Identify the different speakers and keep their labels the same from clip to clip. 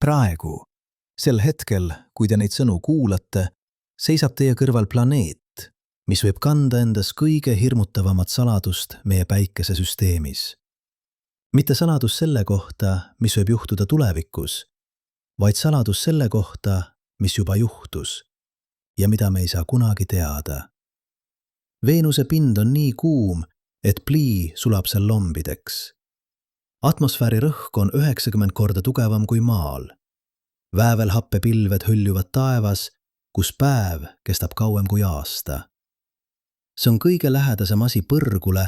Speaker 1: Praegu, sel hetkel, kui te neid sõnu kuulate, seisab teie kõrval planeet, mis võib kanda endas kõige hirmutavamat saladust meie päikesesüsteemis. Mitte saladus selle kohta, mis võib juhtuda tulevikus, vaid saladus selle kohta, mis juba juhtus ja mida me ei saa kunagi teada. Veenuse pind on nii kuum, et plii sulab seal lombideks. Atmosfääri rõhk on 90 korda tugevam kui Maal. Väävelhappepilved hõljuvad taevas, kus päev kestab kauem kui aasta. See on kõige lähedasem asi põrgule,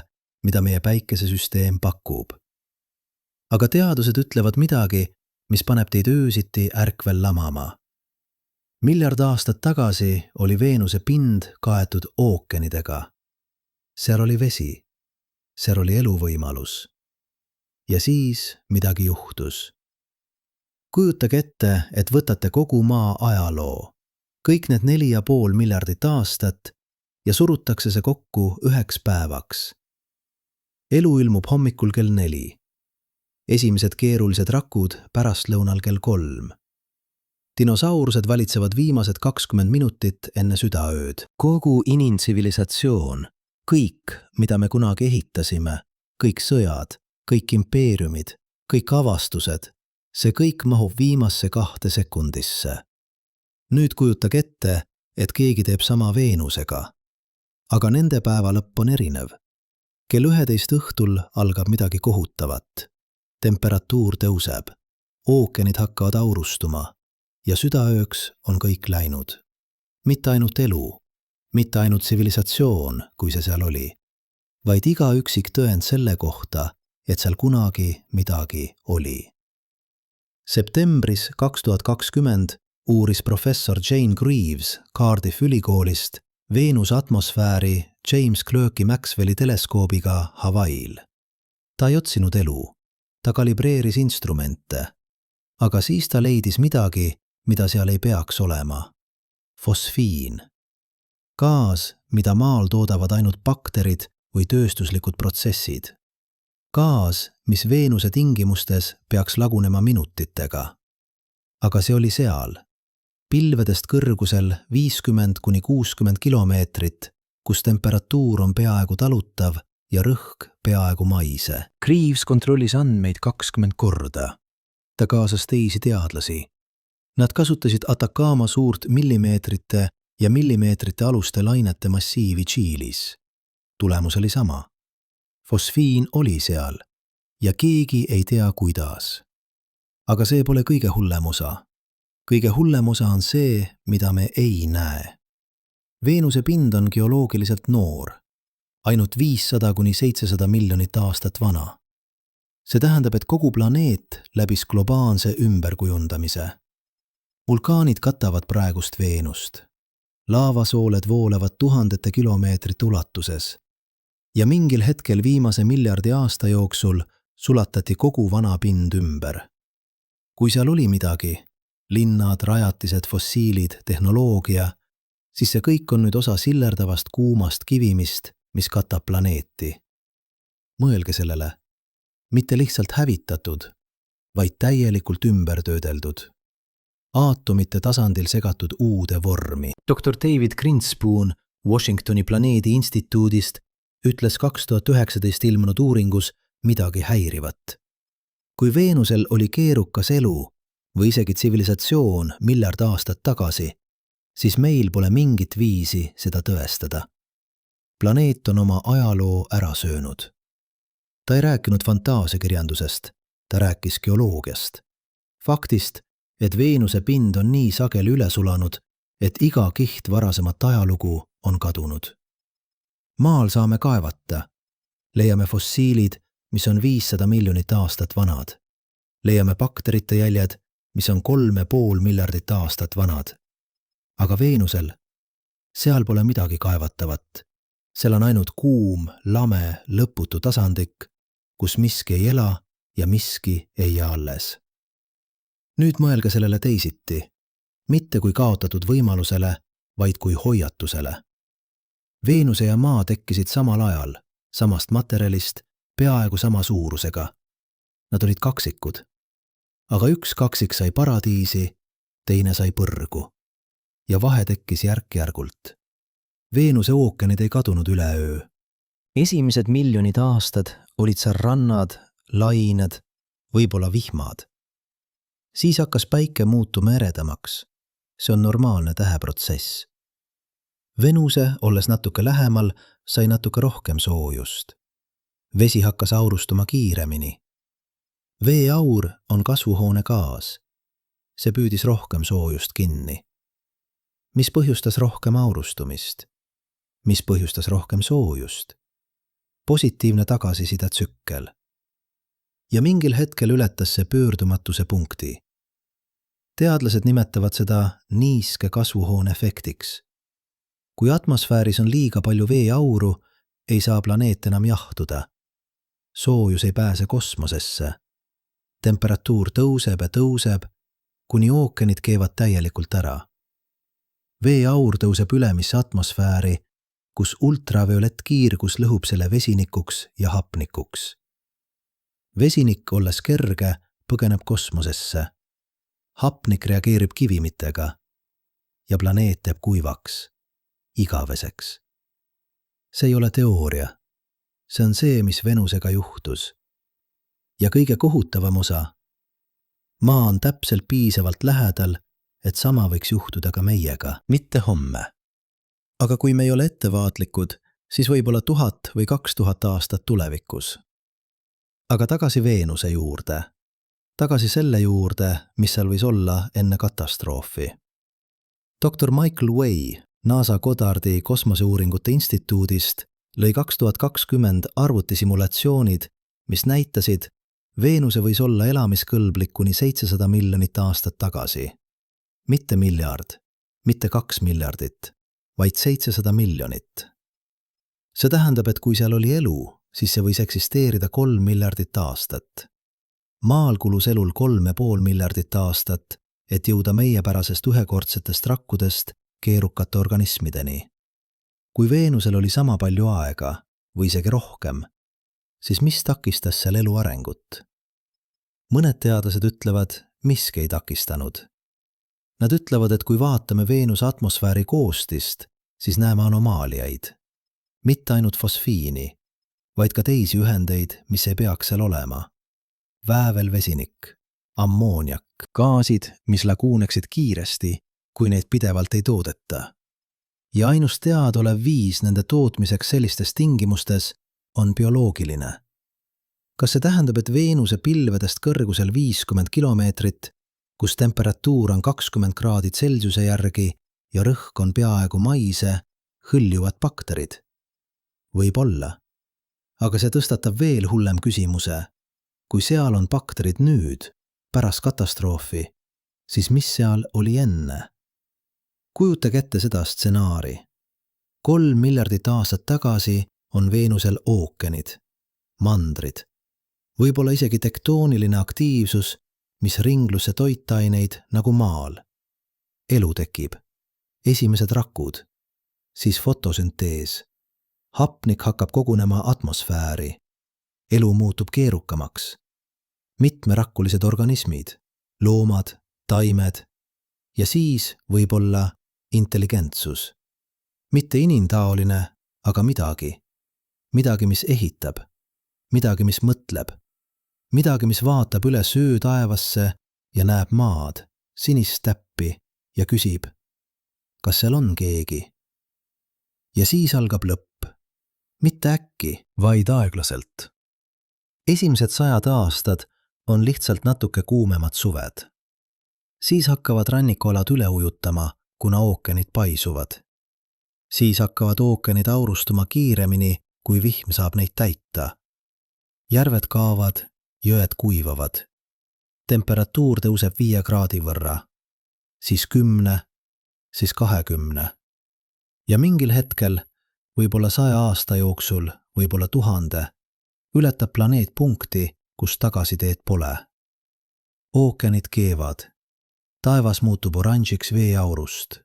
Speaker 1: mida meie päikesesüsteem pakub. Aga teadused ütlevad midagi, mis paneb teid öösiti ärkvel lamama. Miljard aastat tagasi oli Veenuse pind kaetud ookeanidega. Seal oli vesi, seal oli eluvõimalus. Ja siis midagi juhtus. Kujutage ette, et võtate kogu Maa ajaloo, kõik need 4,5 miljardit aastat ja surutakse see kokku 1 päevaks. Elu ilmub hommikul kell 4. Esimesed keerulised rakud pärastlõunal kell 3. Dinosaurused valitsevad viimased 20 minutit enne südaööd. Kogu inimtsivilisatsioon, kõik, mida me kunagi ehitasime, kõik sõjad, kõik impeeriumid, kõik avastused, see kõik mahub viimasse 2 sekundisse. Nüüd kujutage ette, et keegi teeb sama Veenusega. Aga nende päeva lõpp on erinev. Kell 11 õhtul algab midagi kohutavat. Temperatuur tõuseb, ookeanid hakkavad aurustuma ja südaööks on kõik läinud. Mitte ainult elu, mitte ainult tsivilisatsioon, kui see seal oli, vaid iga üksik tõend selle kohta, et seal kunagi midagi oli. Septembris 2020 uuris professor Jane Greaves Cardiff ülikoolist Veenuse atmosfääri James Clerki Maxwelli teleskoobiga Hawaii'l. Ta ei otsinud elu. Ta kalibreeris instrumente, aga siis ta leidis midagi, mida seal ei peaks olema. Fosfiin. Gaas, mida Maal toodavad ainult bakterid või tööstuslikud protsessid. Gaas, mis Veenuse tingimustes peaks lagunema minutitega. Aga see oli seal. Pilvedest kõrgusel 50–60 kilomeetrit, kus temperatuur on peaaegu talutav ja rõhk peaaegu maise. Greaves kontrollis andmeid 20 korda. Ta kaasas teisi teadlasi. Nad kasutasid Atacama suurt millimeetrite ja millimeetrite aluste lainete massiivi Tšiilis. Tulemus oli sama. Fosfiin oli seal ja keegi ei tea kuidas. Aga see pole kõige hullem osa. Kõige hullem osa on see, mida me ei näe. Veenuse pind on geoloogiliselt noor. Ainult 500–700 miljonit aastat vana. See tähendab, et kogu planeet läbis globaalse ümberkujundamise. Vulkaanid katavad praegust Veenust. Laavasooled voolavad tuhandete kilomeetrite ulatuses. Ja mingil hetkel viimase miljardi aasta jooksul sulatati kogu vana pind ümber. Kui seal oli midagi, linnad, rajatised, fossiilid, tehnoloogia, siis see kõik on nüüd osa sillerdavast kuumast kivimist, mis katab planeeti. Mõelge sellele. Mitte lihtsalt hävitatud, vaid täielikult ümbertöödeldud. Aatomite tasandil segatud uude vormi. Dr. David Grinspoon Washingtoni planeedi instituudist ütles 2019 ilmunud uuringus midagi häirivat. Kui Veenusel oli keerukas elu või isegi tsivilisatsioon miljard aastat tagasi, siis meil pole mingit viisi seda tõestada. Planeet on oma ajaloo ära söönud. Ta ei rääkinud fantaasiakirjandusest, ta rääkis geoloogiast. Faktist, et Veenuse pind on nii sageli üle sulanud, et iga kiht varasemat ajalugu on kadunud. Maal saame kaevata. Leiame fossiilid, mis on 500 miljonit aastat vanad. Leiame bakterite jäljed, mis on 3,5 miljardit aastat vanad. Aga Veenusel, seal pole midagi kaevatavat. Seal on ainult kuum, lame, lõputu tasandik, kus miski ei ela ja miski ei jää alles. Nüüd mõelge sellele teisiti, mitte kui kaotatud võimalusele, vaid kui hoiatusele. Veenuse ja Maa tekkisid samal ajal, samast materjalist, peaaegu sama suurusega. Nad olid kaksikud. aga üks kaksik sai paradiisi, teine sai põrgu. Ja vahe tekkis järk-järgult. Veenuse ookeanid ei kadunud üleöö. Esimesed miljonid aastad olid seal rannad, lained, võib-olla vihmad. Siis hakkas päike muutuma eredamaks. See on normaalne täheprotsess. Venuse, olles natuke lähemal, sai natuke rohkem soojust. Vesi hakkas aurustuma kiiremini. Veeaur on kasvuhoone gaas. See püüdis rohkem soojust kinni. Mis põhjustas rohkem aurustumist? Mis põhjustas rohkem soojust? Positiivne tagasiside tsükkel. Ja mingil hetkel ületas see pöördumatuse punkti. Teadlased nimetavad seda niiske kasvuhoone efektiks. Kui atmosfääris on liiga palju veeauru, ei saa planeet enam jahtuda. Soojus ei pääse kosmosesse. Temperatuur tõuseb ja tõuseb, kuni ookeanid keevad täielikult ära. Veeaur tõuseb ülemisse atmosfääri, kus ultraviolettkiirgus lõhub selle vesinikuks ja hapnikuks. Vesinik, olles kerge, põgeneb kosmosesse. Hapnik reageerib kivimitega ja planeet jääb kuivaks, igaveseks. See ei ole teooria. See on see, mis Venusega juhtus. Ja kõige kohutavam osa. Maa on täpselt piisavalt lähedal, et sama võiks juhtuda ka meiega, mitte homme. Aga kui me ei ole ettevaatlikud, siis võib-olla 1000 või 2000 aastat tulevikus. Aga tagasi Veenuse juurde. Tagasi selle juurde, mis seal võis olla enne katastroofi. Dr. Michael Way NASA Goddardi kosmoseuuringute instituudist lõi 2020 arvutisimulatsioonid, mis näitasid, Veenuse võis olla elamiskõlblik kuni 700 miljonit aastat tagasi. Mitte miljard, mitte 2 miljardit, vaid 700 miljonit. See tähendab, et kui seal oli elu, siis see võis eksisteerida 3 miljardit aastat. Maal kulus elul 3,5 miljardit aastat, et jõuda meiepärasest ühekordsetest rakkudest keerukate organismideni. Kui Veenusel oli sama palju aega, või isegi rohkem, siis mis takistas seal elu arengut? Mõned teadlased ütlevad, miski ei takistanud. Nad ütlevad, et kui vaatame Veenuse atmosfääri koostist, siis näeme anomaaliaid. Mitte ainult fosfiini, vaid ka teisi ühendeid, mis ei peaks seal olema. Väävelvesinik, ammooniak, gaasid, mis laguuneksid kiiresti, kui neid pidevalt ei toodeta. Ja ainus teadaolev viis nende tootmiseks sellistes tingimustes on bioloogiline. Kas see tähendab, et Veenuse pilvedest kõrgusel 50 kilomeetrit, kus temperatuur on 20 kraadi Celsiuse järgi ja rõhk on peaaegu maise, hõljuvad bakterid? Võib olla. Aga see tõstatab veel hullem küsimuse. Kui seal on bakterid nüüd, pärast katastroofi, siis mis seal oli enne? Kujutage ette seda stsenaari. 3 miljardit aastat tagasi on Veenusel ookeanid, mandrid, võib-olla isegi tektooniline aktiivsus, mis ringlusse toitaineid nagu maal. Elu tekib, esimesed rakud, siis fotosüntees. Hapnik hakkab kogunema atmosfääri. Elu muutub keerukamaks. Mitmerakkulised organismid, loomad, taimed ja siis võib-olla intelligentsus. Mitte inimtaoline, aga midagi. Midagi, mis ehitab. Midagi, mis mõtleb. Midagi, mis vaatab üle söö taevasse ja näeb maad, sinist täppi ja küsib, kas seal on keegi? Ja siis algab lõpp. Mitte äkki, vaid aeglaselt. Esimesed 100 aastad on lihtsalt natuke kuumemad suved. Siis hakkavad rannikualad üle ujutama, kuna ookeanid paisuvad. Siis hakkavad ookeanid aurustuma kiiremini, kui vihm saab neid täita. Järved kaavad, jõed kuivavad. Temperatuur tõuseb 5 kraadi võrra. Siis 10, siis 20. Ja mingil hetkel, võib-olla 100 aasta jooksul, võib-olla 1000, ületab planeet punkti, kus tagasiteed pole. Ookeanid keevad. Taevas muutub oranžiks veeaurust.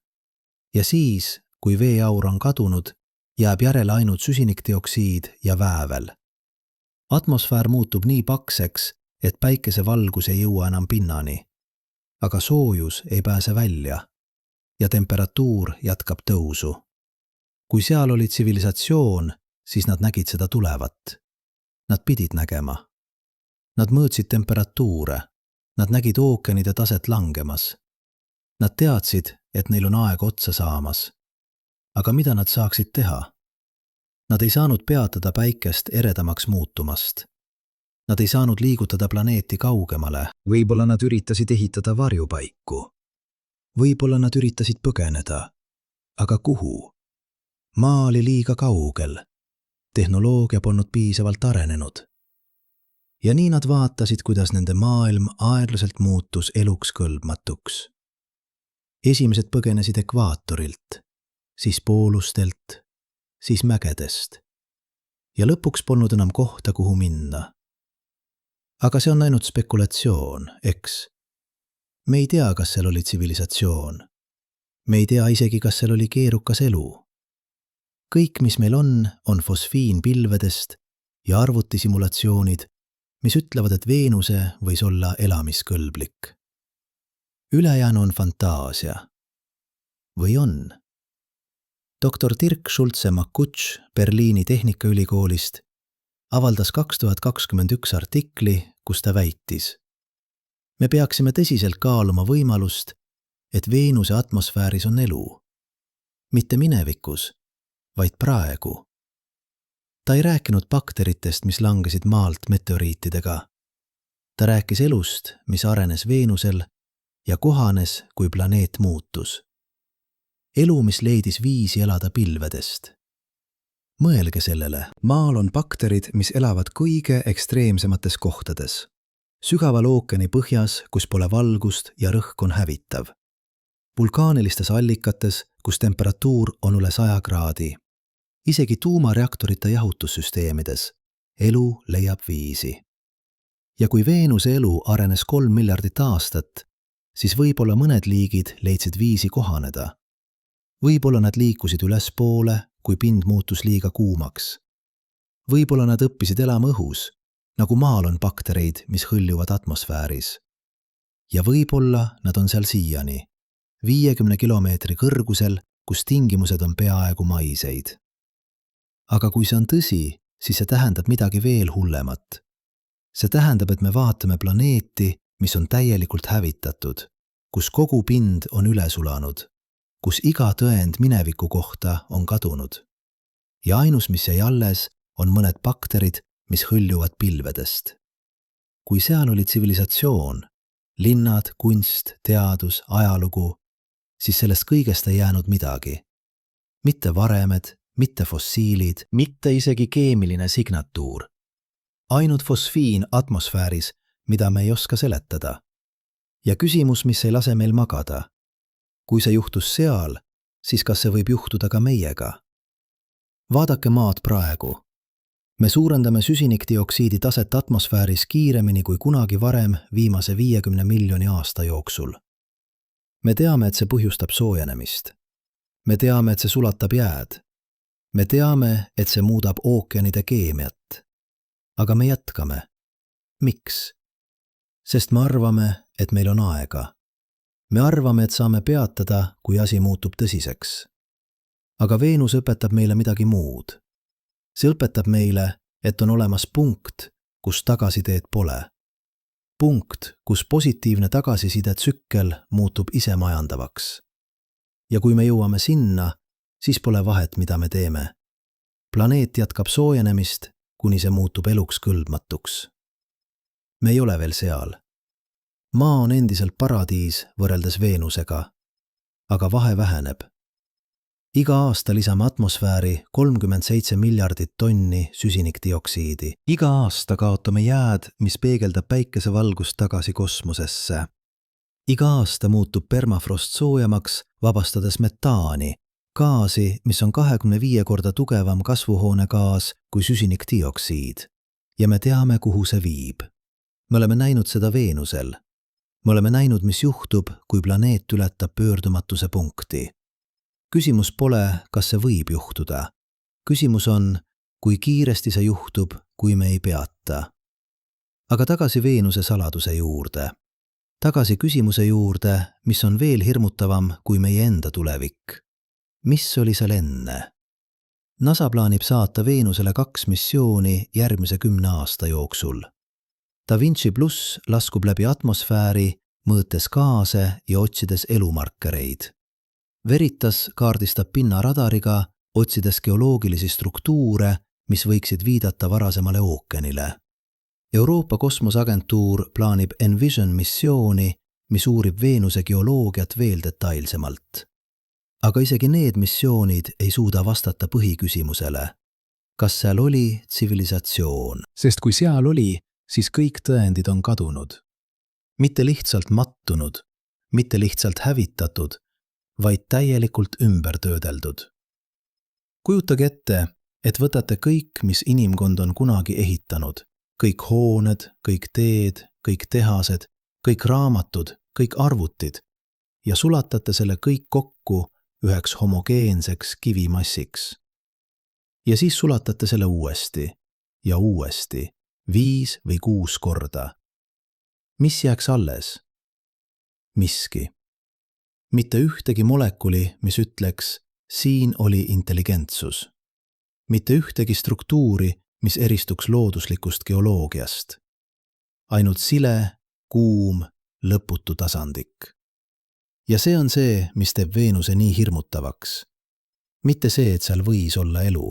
Speaker 1: Ja siis, kui veeaur on kadunud, jääb järele ainult süsinikdioksiid ja väävel. Atmosfäär muutub nii pakseks, et päikesevalgus ei jõua enam pinnani, aga soojus ei pääse välja ja temperatuur jätkab tõusu. Kui seal oli tsivilisatsioon, siis nad nägid seda tulevat. Nad pidid nägema. Nad mõõtsid temperatuure, nad nägid ookeanide taset langemas. Nad teadsid, et neil on aeg otsa saamas. Aga mida nad saaksid teha? Nad ei saanud peatada päikest eredamaks muutumast. Nad ei saanud liigutada planeeti kaugemale. Võib-olla nad üritasid ehitada varjupaiku. Võib-olla nad üritasid põgeneda. Aga kuhu? Maa oli liiga kaugel. Tehnoloogia polnud piisavalt arenenud. Ja nii nad vaatasid, kuidas nende maailm aeglaselt muutus eluks kõlbmatuks. Esimesed põgenesid ekvaatorilt, siis poolustelt, siis mägedest. Ja lõpuks polnud enam kohta, kuhu minna. Aga see on ainult spekulatsioon, eks? Me ei tea, kas seal oli tsivilisatsioon. Me ei tea isegi, kas seal oli keerukas elu. Kõik, mis meil on fosfiinpilvedest ja arvutisimulatsioonid, mis ütlevad, et Veenuse võis olla elamiskõlblik. Ülejäänu on fantaasia. Või on? Dr. Dirk Schulze-Makutsch Berliini Tehnikaülikoolist avaldas 2021 artikli, kus ta väitis: me peaksime tõsiselt kaaluma võimalust, et Veenuse atmosfääris on elu. Mitte minevikus, vaid praegu. Ta ei rääkinud bakteritest, mis langesid maalt meteoriitidega. Ta rääkis elust, mis arenes Veenusel ja kohanes, kui planeet muutus. Elu, mis leidis viisi elada pilvedest. Mõelge sellele, maal on bakterid, mis elavad kõige ekstreemsemates kohtades. Sügaval ookeani põhjas, kus pole valgust ja rõhk on hävitav. Vulkaanilistes allikates, kus temperatuur on üle 100 kraadi. Isegi tuumareaktorite jahutussüsteemides. Elu leiab viisi. Ja kui Veenuse elu arenes 3 miljardit aastat, siis võib-olla mõned liigid leidsid viisi kohaneda. Võib-olla nad liikusid ülespoole, kui pind muutus liiga kuumaks. Võib-olla nad õppisid elama õhus, nagu maal on baktereid, mis hõljuvad atmosfääris. Ja võib-olla nad on seal siiani, 50 kilomeetri kõrgusel, kus tingimused on peaaegu maiseid. Aga kui see on tõsi, siis see tähendab midagi veel hullemat. See tähendab, et me vaatame planeeti, mis on täielikult hävitatud, kus kogu pind on üle sulanud, kus iga tõend mineviku kohta on kadunud. Ja ainus, mis jäi alles, on mõned bakterid, mis hõljuvad pilvedest. Kui seal oli tsivilisatsioon, linnad, kunst, teadus, ajalugu, siis sellest kõigest ei jäänud midagi. Mitte varemed, mitte fossiilid, mitte isegi keemiline signatuur. Ainult fosfiin atmosfääris, mida me ei oska seletada. Ja küsimus, mis ei lase meil magada. Kui see juhtus seal, siis kas see võib juhtuda ka meiega? Vaadake maad praegu. Me suurendame süsinikdioksiidi taset atmosfääris kiiremini kui kunagi varem viimase 50 miljoni aasta jooksul. Me teame, et see põhjustab soojenemist. Me teame, et see sulatab jääd. Me teame, et see muudab ookeanide keemiat. Aga me jätkame. Miks? Sest me arvame, et meil on aega. Me arvame, et saame peatada, kui asi muutub tõsiseks. Aga Veenus õpetab meile midagi muud. See õpetab meile, et on olemas punkt, kus tagasiteed pole. Punkt, kus positiivne tagasiside-tsükkel muutub isemajandavaks. Ja kui me jõuame sinna, siis pole vahet, mida me teeme. Planeet jätkab soojenemist, kuni see muutub eluks kõlbmatuks. Me ei ole veel seal. Maa on endiselt paradiis võrreldes Veenusega, aga vahe väheneb. Iga aasta lisame atmosfääri 37 miljardit tonni süsinikdioksiidi. Iga aasta kaotame jääd, mis peegeldab päikesevalgust tagasi kosmosesse. Iga aasta muutub permafrost soojemaks, vabastades metaani, gaasi, mis on 25 korda tugevam kasvuhoonegaas kui süsinikdioksiid. Ja me teame, kuhu see viib. Me oleme näinud seda Veenusel. Me oleme näinud, mis juhtub, kui planeet ületab pöördumatuse punkti. Küsimus pole, kas see võib juhtuda. Küsimus on, kui kiiresti see juhtub, kui me ei peata. Aga tagasi Veenuse saladuse juurde. Tagasi küsimuse juurde, mis on veel hirmutavam kui meie enda tulevik. Mis oli seal enne? NASA plaanib saata Veenusele 2 missiooni järgmise 10 aasta jooksul. Da Vinci Plus laskub läbi atmosfääri, mõõtes gaase ja otsides elumarkereid. Veritas kaardistab pinna radariga, otsides geoloogilisi struktuure, mis võiksid viidata varasemale ookeanile. Euroopa Kosmoseagentuur plaanib Envision missiooni, mis uurib Veenuse geoloogiat veel detailsemalt. Aga isegi need missioonid ei suuda vastata põhiküsimusele. Kas seal oli tsivilisatsioon? Sest kui seal oli, siis kõik tõendid on kadunud. Mitte lihtsalt mattunud, mitte lihtsalt hävitatud, vaid täielikult ümber töödeldud. Kujutage ette, et võtate kõik, mis inimkond on kunagi ehitanud. Kõik hooned, kõik teed, kõik tehased, kõik raamatud, kõik arvutid ja sulatate selle kõik kokku üheks homogeenseks kivimassiks. Ja siis sulatate selle uuesti ja uuesti, 5 või 6 korda. Mis jääks alles? Miski. Mitte ühtegi molekuli, mis ütleks, siin oli intelligentsus. Mitte ühtegi struktuuri, mis eristuks looduslikust geoloogiast. Ainult sile, kuum, lõputu tasandik. Ja see on see, mis teeb Veenuse nii hirmutavaks. Mitte see, et seal võis olla elu,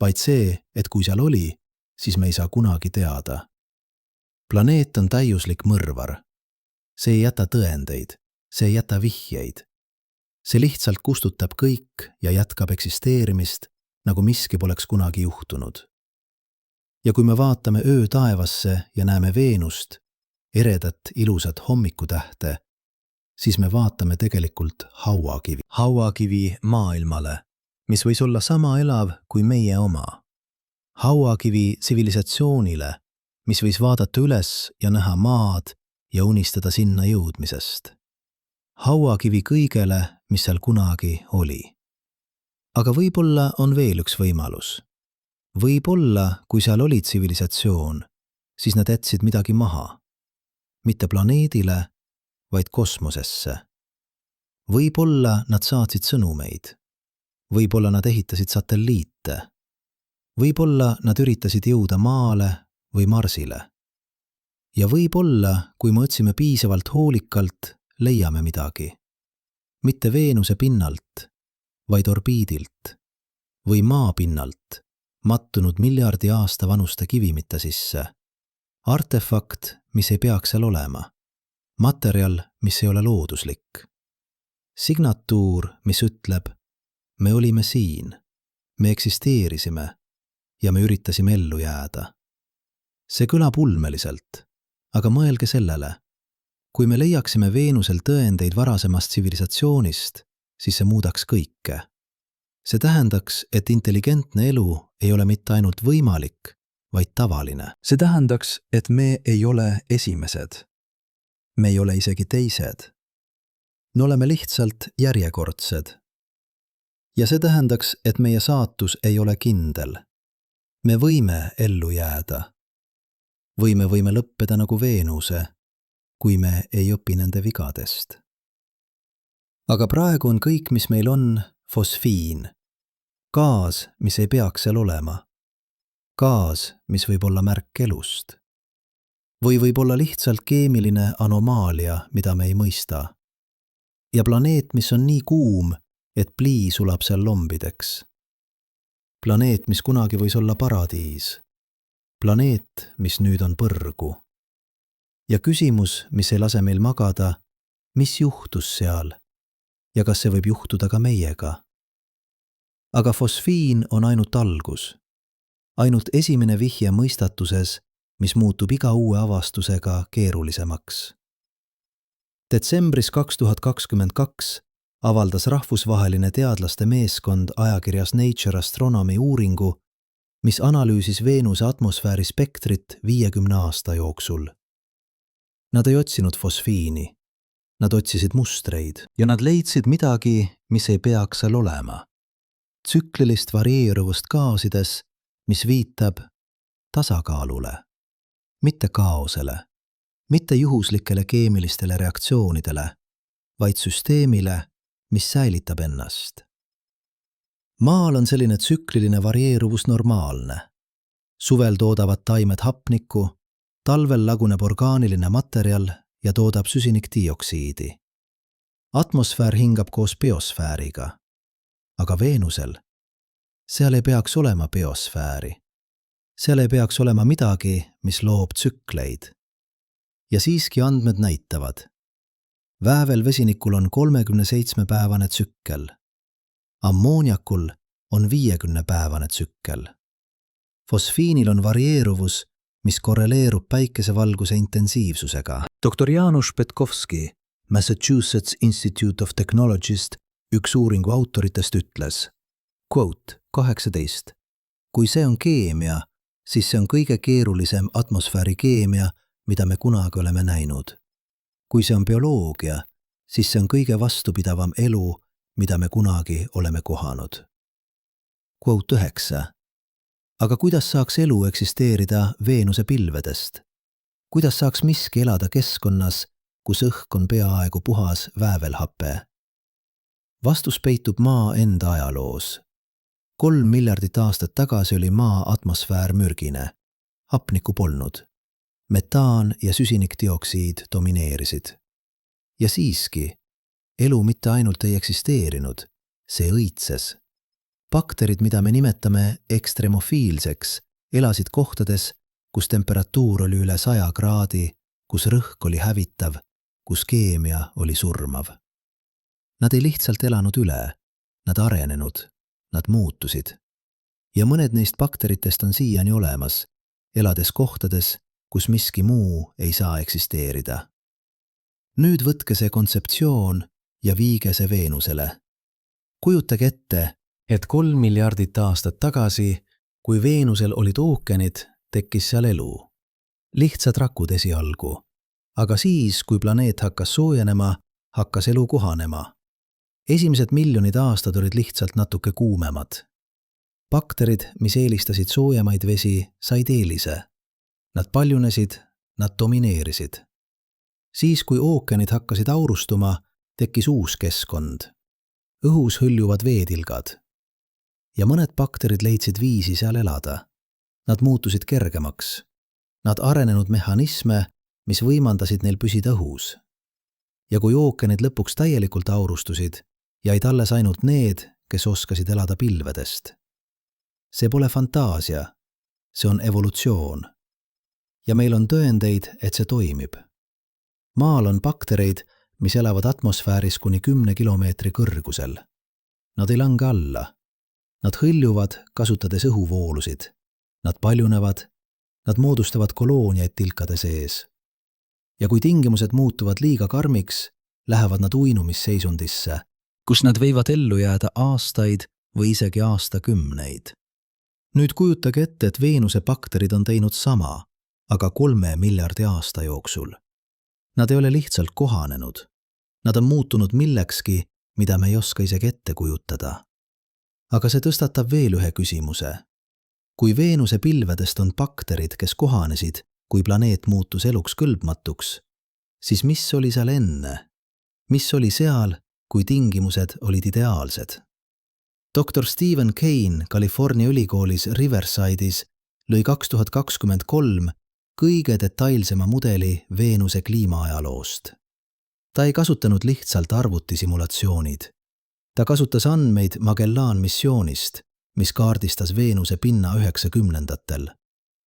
Speaker 1: vaid see, et kui seal oli, siis me ei saa kunagi teada. Planeet on täiuslik mõrvar. See ei jäta tõendeid, see ei jäta vihjeid. See lihtsalt kustutab kõik ja jätkab eksisteerimist, nagu miski poleks kunagi juhtunud. Ja kui me vaatame öö taevasse ja näeme Veenust, eredat ilusat hommikutähte, siis me vaatame tegelikult hauakivi. Hauakivi maailmale, mis võis olla sama elav kui meie oma. Hauakivi tsivilisatsioonile, mis võis vaadata üles ja näha maad ja unistada sinna jõudmisest. Hauakivi kõigele, mis seal kunagi oli. Aga võib-olla on veel üks võimalus. Võib-olla, kui seal oli tsivilisatsioon, siis nad jätsid midagi maha. Mitte planeedile, vaid kosmosesse. Võib-olla nad saatsid sõnumeid. Võib-olla nad ehitasid satelliite. Võib-olla nad üritasid jõuda Maale või Marsile. Ja võib-olla, kui me otsime piisavalt hoolikalt, leiame midagi. Mitte Veenuse pinnalt, vaid orbiidilt või maa pinnalt, mattunud miljardi aasta vanuste kivimite sisse. Artefakt, mis ei peaks seal olema. Materjal, mis ei ole looduslik. Signatuur, mis ütleb, me olime siin, me eksisteerisime ja me üritasime ellu jääda. See kõlab ulmeliselt, aga mõelge sellele. Kui me leiaksime Veenusel tõendeid varasemast tsivilisatsioonist, siis see muudaks kõike. See tähendaks, et intelligentne elu ei ole mitte ainult võimalik, vaid tavaline. See tähendaks, et me ei ole esimesed. Me ei ole isegi teised. Me oleme lihtsalt järjekordsed. Ja see tähendaks, et meie saatus ei ole kindel. Me võime ellu jääda. Võime lõppeda nagu Veenuse, kui me ei õpi nende vigadest. Aga praegu on kõik, mis meil on, fosfiin. Gaas, mis ei peaks seal olema. Gaas, mis võib olla märk elust. Või võib olla lihtsalt keemiline anomaalia, mida me ei mõista. Ja planeet, mis on nii kuum, et plii sulab seal lombideks. Planeet, mis kunagi võis olla paradiis. Planeet, mis nüüd on põrgu. Ja küsimus, mis ei lase meil magada, mis juhtus seal ja kas see võib juhtuda ka meiega. Aga fosfiin on ainult algus. Ainult esimene vihje mõistatuses, mis muutub iga uue avastusega keerulisemaks. Detsembris 2022 avaldas rahvusvaheline teadlaste meeskond ajakirjas Nature Astronomy uuringu, mis analüüsis Veenuse atmosfääri spektrit 50 aasta jooksul. Nad ei otsinud fosfiini. Nad otsisid mustreid ja nad leidsid midagi, mis ei peaks seal olema. Tsüklilist varieeruvust gaasides, mis viitab tasakaalule. mitte kaosele, mitte juhuslikele keemilistele reaktsioonidele, vaid süsteemile, mis säilitab ennast. Maal on selline tsükliline varieeruvus normaalne. Suvel toodavad taimed hapnikku, talvel laguneb orgaaniline materjal ja toodab süsinikdioksiidi. Atmosfäär hingab koos biosfääriga. Aga Veenusel, seal ei peaks olema biosfääri. Seal ei peaks olema midagi, mis loob tsükleid. Ja siiski andmed näitavad. Väävelvesinikul on 37-päevane tsükkel. Ammooniakul on 50-päevane tsükkel. Fosfiinil on varieeruvus, mis korreleerub päikesevalguse intensiivsusega. Dr. Janusz Petkovski, Massachusetts Institute of Technology'st, üks uuringu autoritest ütles, quote 18. Kui see on keemia, siis see on kõige keerulisem atmosfääri keemia, mida me kunagi oleme näinud. Kui see on bioloogia, siis see on kõige vastupidavam elu, mida me kunagi oleme kohanud. Quote 9. Aga kuidas saaks elu eksisteerida Veenuse pilvedest? Kuidas saaks miski elada keskkonnas, kus õhk on peaaegu puhas väävelhape? Vastus peitub Maa enda ajaloos. 3 miljardit aastat tagasi oli Maa atmosfäär mürgine. Hapnikku polnud. Metaan ja süsinikdioksiid domineerisid. Ja siiski, elu mitte ainult ei eksisteerinud, see õitses. Bakterid, mida me nimetame ekstremofiilseks, elasid kohtades, kus temperatuur oli üle 100 kraadi, kus rõhk oli hävitav, kus keemia oli surmav. Nad ei lihtsalt elanud üle, nad arenenud, nad muutusid. Ja mõned neist bakteritest on siiani olemas, elades kohtades, kus miski muu ei saa eksisteerida. Nüüd võtke see kontseptsioon ja viige see Veenusele. Kujutage ette, et 3 miljardit aastat tagasi, kui Veenusel olid ookeanid, tekkis seal elu. Lihtsad rakud esialgu. Aga siis, kui planeet hakkas soojenema, hakkas elu kohanema. Esimesed miljonid aastad olid lihtsalt natuke kuumemad. Bakterid, mis eelistasid soojemaid vesi, said eelise. Nad paljunesid, nad domineerisid. Siis, kui ookeanid hakkasid aurustuma, tekkis uus keskkond. Õhus hõljuvad veetilgad. Ja mõned bakterid leidsid viisi seal elada. Nad muutusid kergemaks. Nad arenenud mehhanisme, mis võimandasid neil püsida õhus. Ja kui ookeanid lõpuks täielikult aurustusid, jäid alles ainult need, kes oskasid elada pilvedest. See pole fantaasia, see on evolutsioon. Ja meil on tõendeid, et see toimib. Maal on baktereid, mis elavad atmosfääris kuni 10 kilomeetri kõrgusel. Nad ei lange alla. Nad hõljuvad, kasutades õhuvoolusid. Nad paljunevad, nad moodustavad kolooniaid tilkade sees. Ja kui tingimused muutuvad liiga karmiks, lähevad nad uinumisseisundisse, kus nad võivad ellu jääda aastaid või isegi aastakümneid. Nüüd kujutage ette, et Veenuse bakterid on teinud sama, aga 3 miljardi aasta jooksul. Nad ei ole lihtsalt kohanenud. Nad on muutunud millekski, mida me ei oska isegi ette kujutada. Aga see tõstatab veel ühe küsimuse. Kui Veenuse pilvedest on bakterid, kes kohanesid, kui planeet muutus eluks kõlbmatuks, siis mis oli seal enne? Mis oli seal, kui tingimused olid ideaalsed? Dr. Stephen Kane California ülikoolis Riverside'is lõi 2023 kõige detailsema mudeli Veenuse kliimaajaloost. Ta ei kasutanud lihtsalt arvutisimulatsioonid. Ta kasutas andmeid Magellan missioonist, mis kaardistas Veenuse pinna 90-ndatel.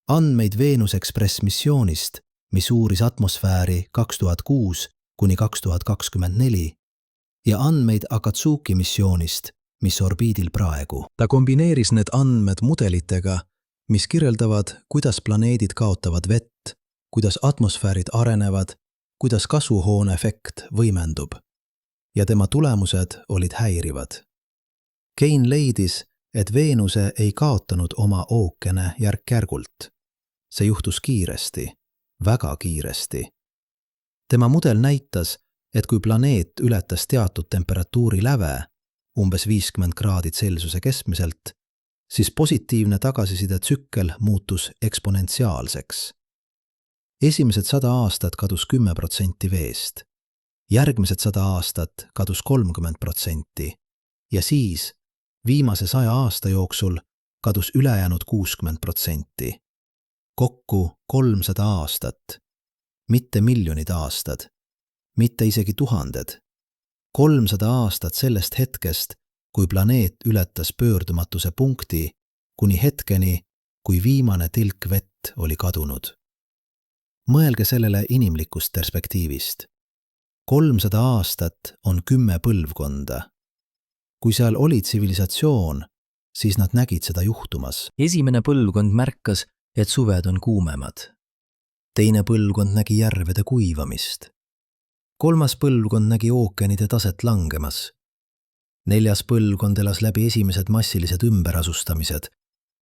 Speaker 1: Andmeid Venus Express missioonist, mis uuris atmosfääri 2006 kuni 2024 ja andmeid Akatsuki missioonist, mis orbiidil praegu. Ta kombineeris need andmed mudelitega, mis kirjeldavad, kuidas planeedid kaotavad vett, kuidas atmosfäärid arenevad, kuidas kasvuhooneefekt võimendub. Ja tema tulemused olid häirivad. Kane leidis, et Veenuse ei kaotanud oma ookeane järk-järgult. See juhtus kiiresti, väga kiiresti. Tema mudel näitas, et kui planeet ületas teatud temperatuuri läve, umbes 50 kraadid Celsiuse keskmiselt, siis positiivne tagasiside tsükkel muutus eksponentsiaalseks. Esimesed 100 aastat kadus 10% veest, järgmised 100 aastat kadus 30% ja siis viimase 100 aasta jooksul kadus ülejäänud 60%. Kokku 300 aastat, mitte miljonid aastad, mitte isegi tuhanded. 300 aastat sellest hetkest, kui planeet ületas pöördumatuse punkti, kuni hetkeni, kui viimane tilk vett oli kadunud. Mõelge sellele inimlikust perspektiivist. 300 aastat on 10 põlvkonda. Kui seal oli tsivilisatsioon, siis nad nägid seda juhtumas.
Speaker 2: Esimene põlvkond märkas, et suved on kuumemad.
Speaker 1: Teine põlvkond nägi järvede kuivamist. 3. põlvkond nägi ookeanide taset langemas. 4. põlvkond elas läbi esimesed massilised ümberasustamised,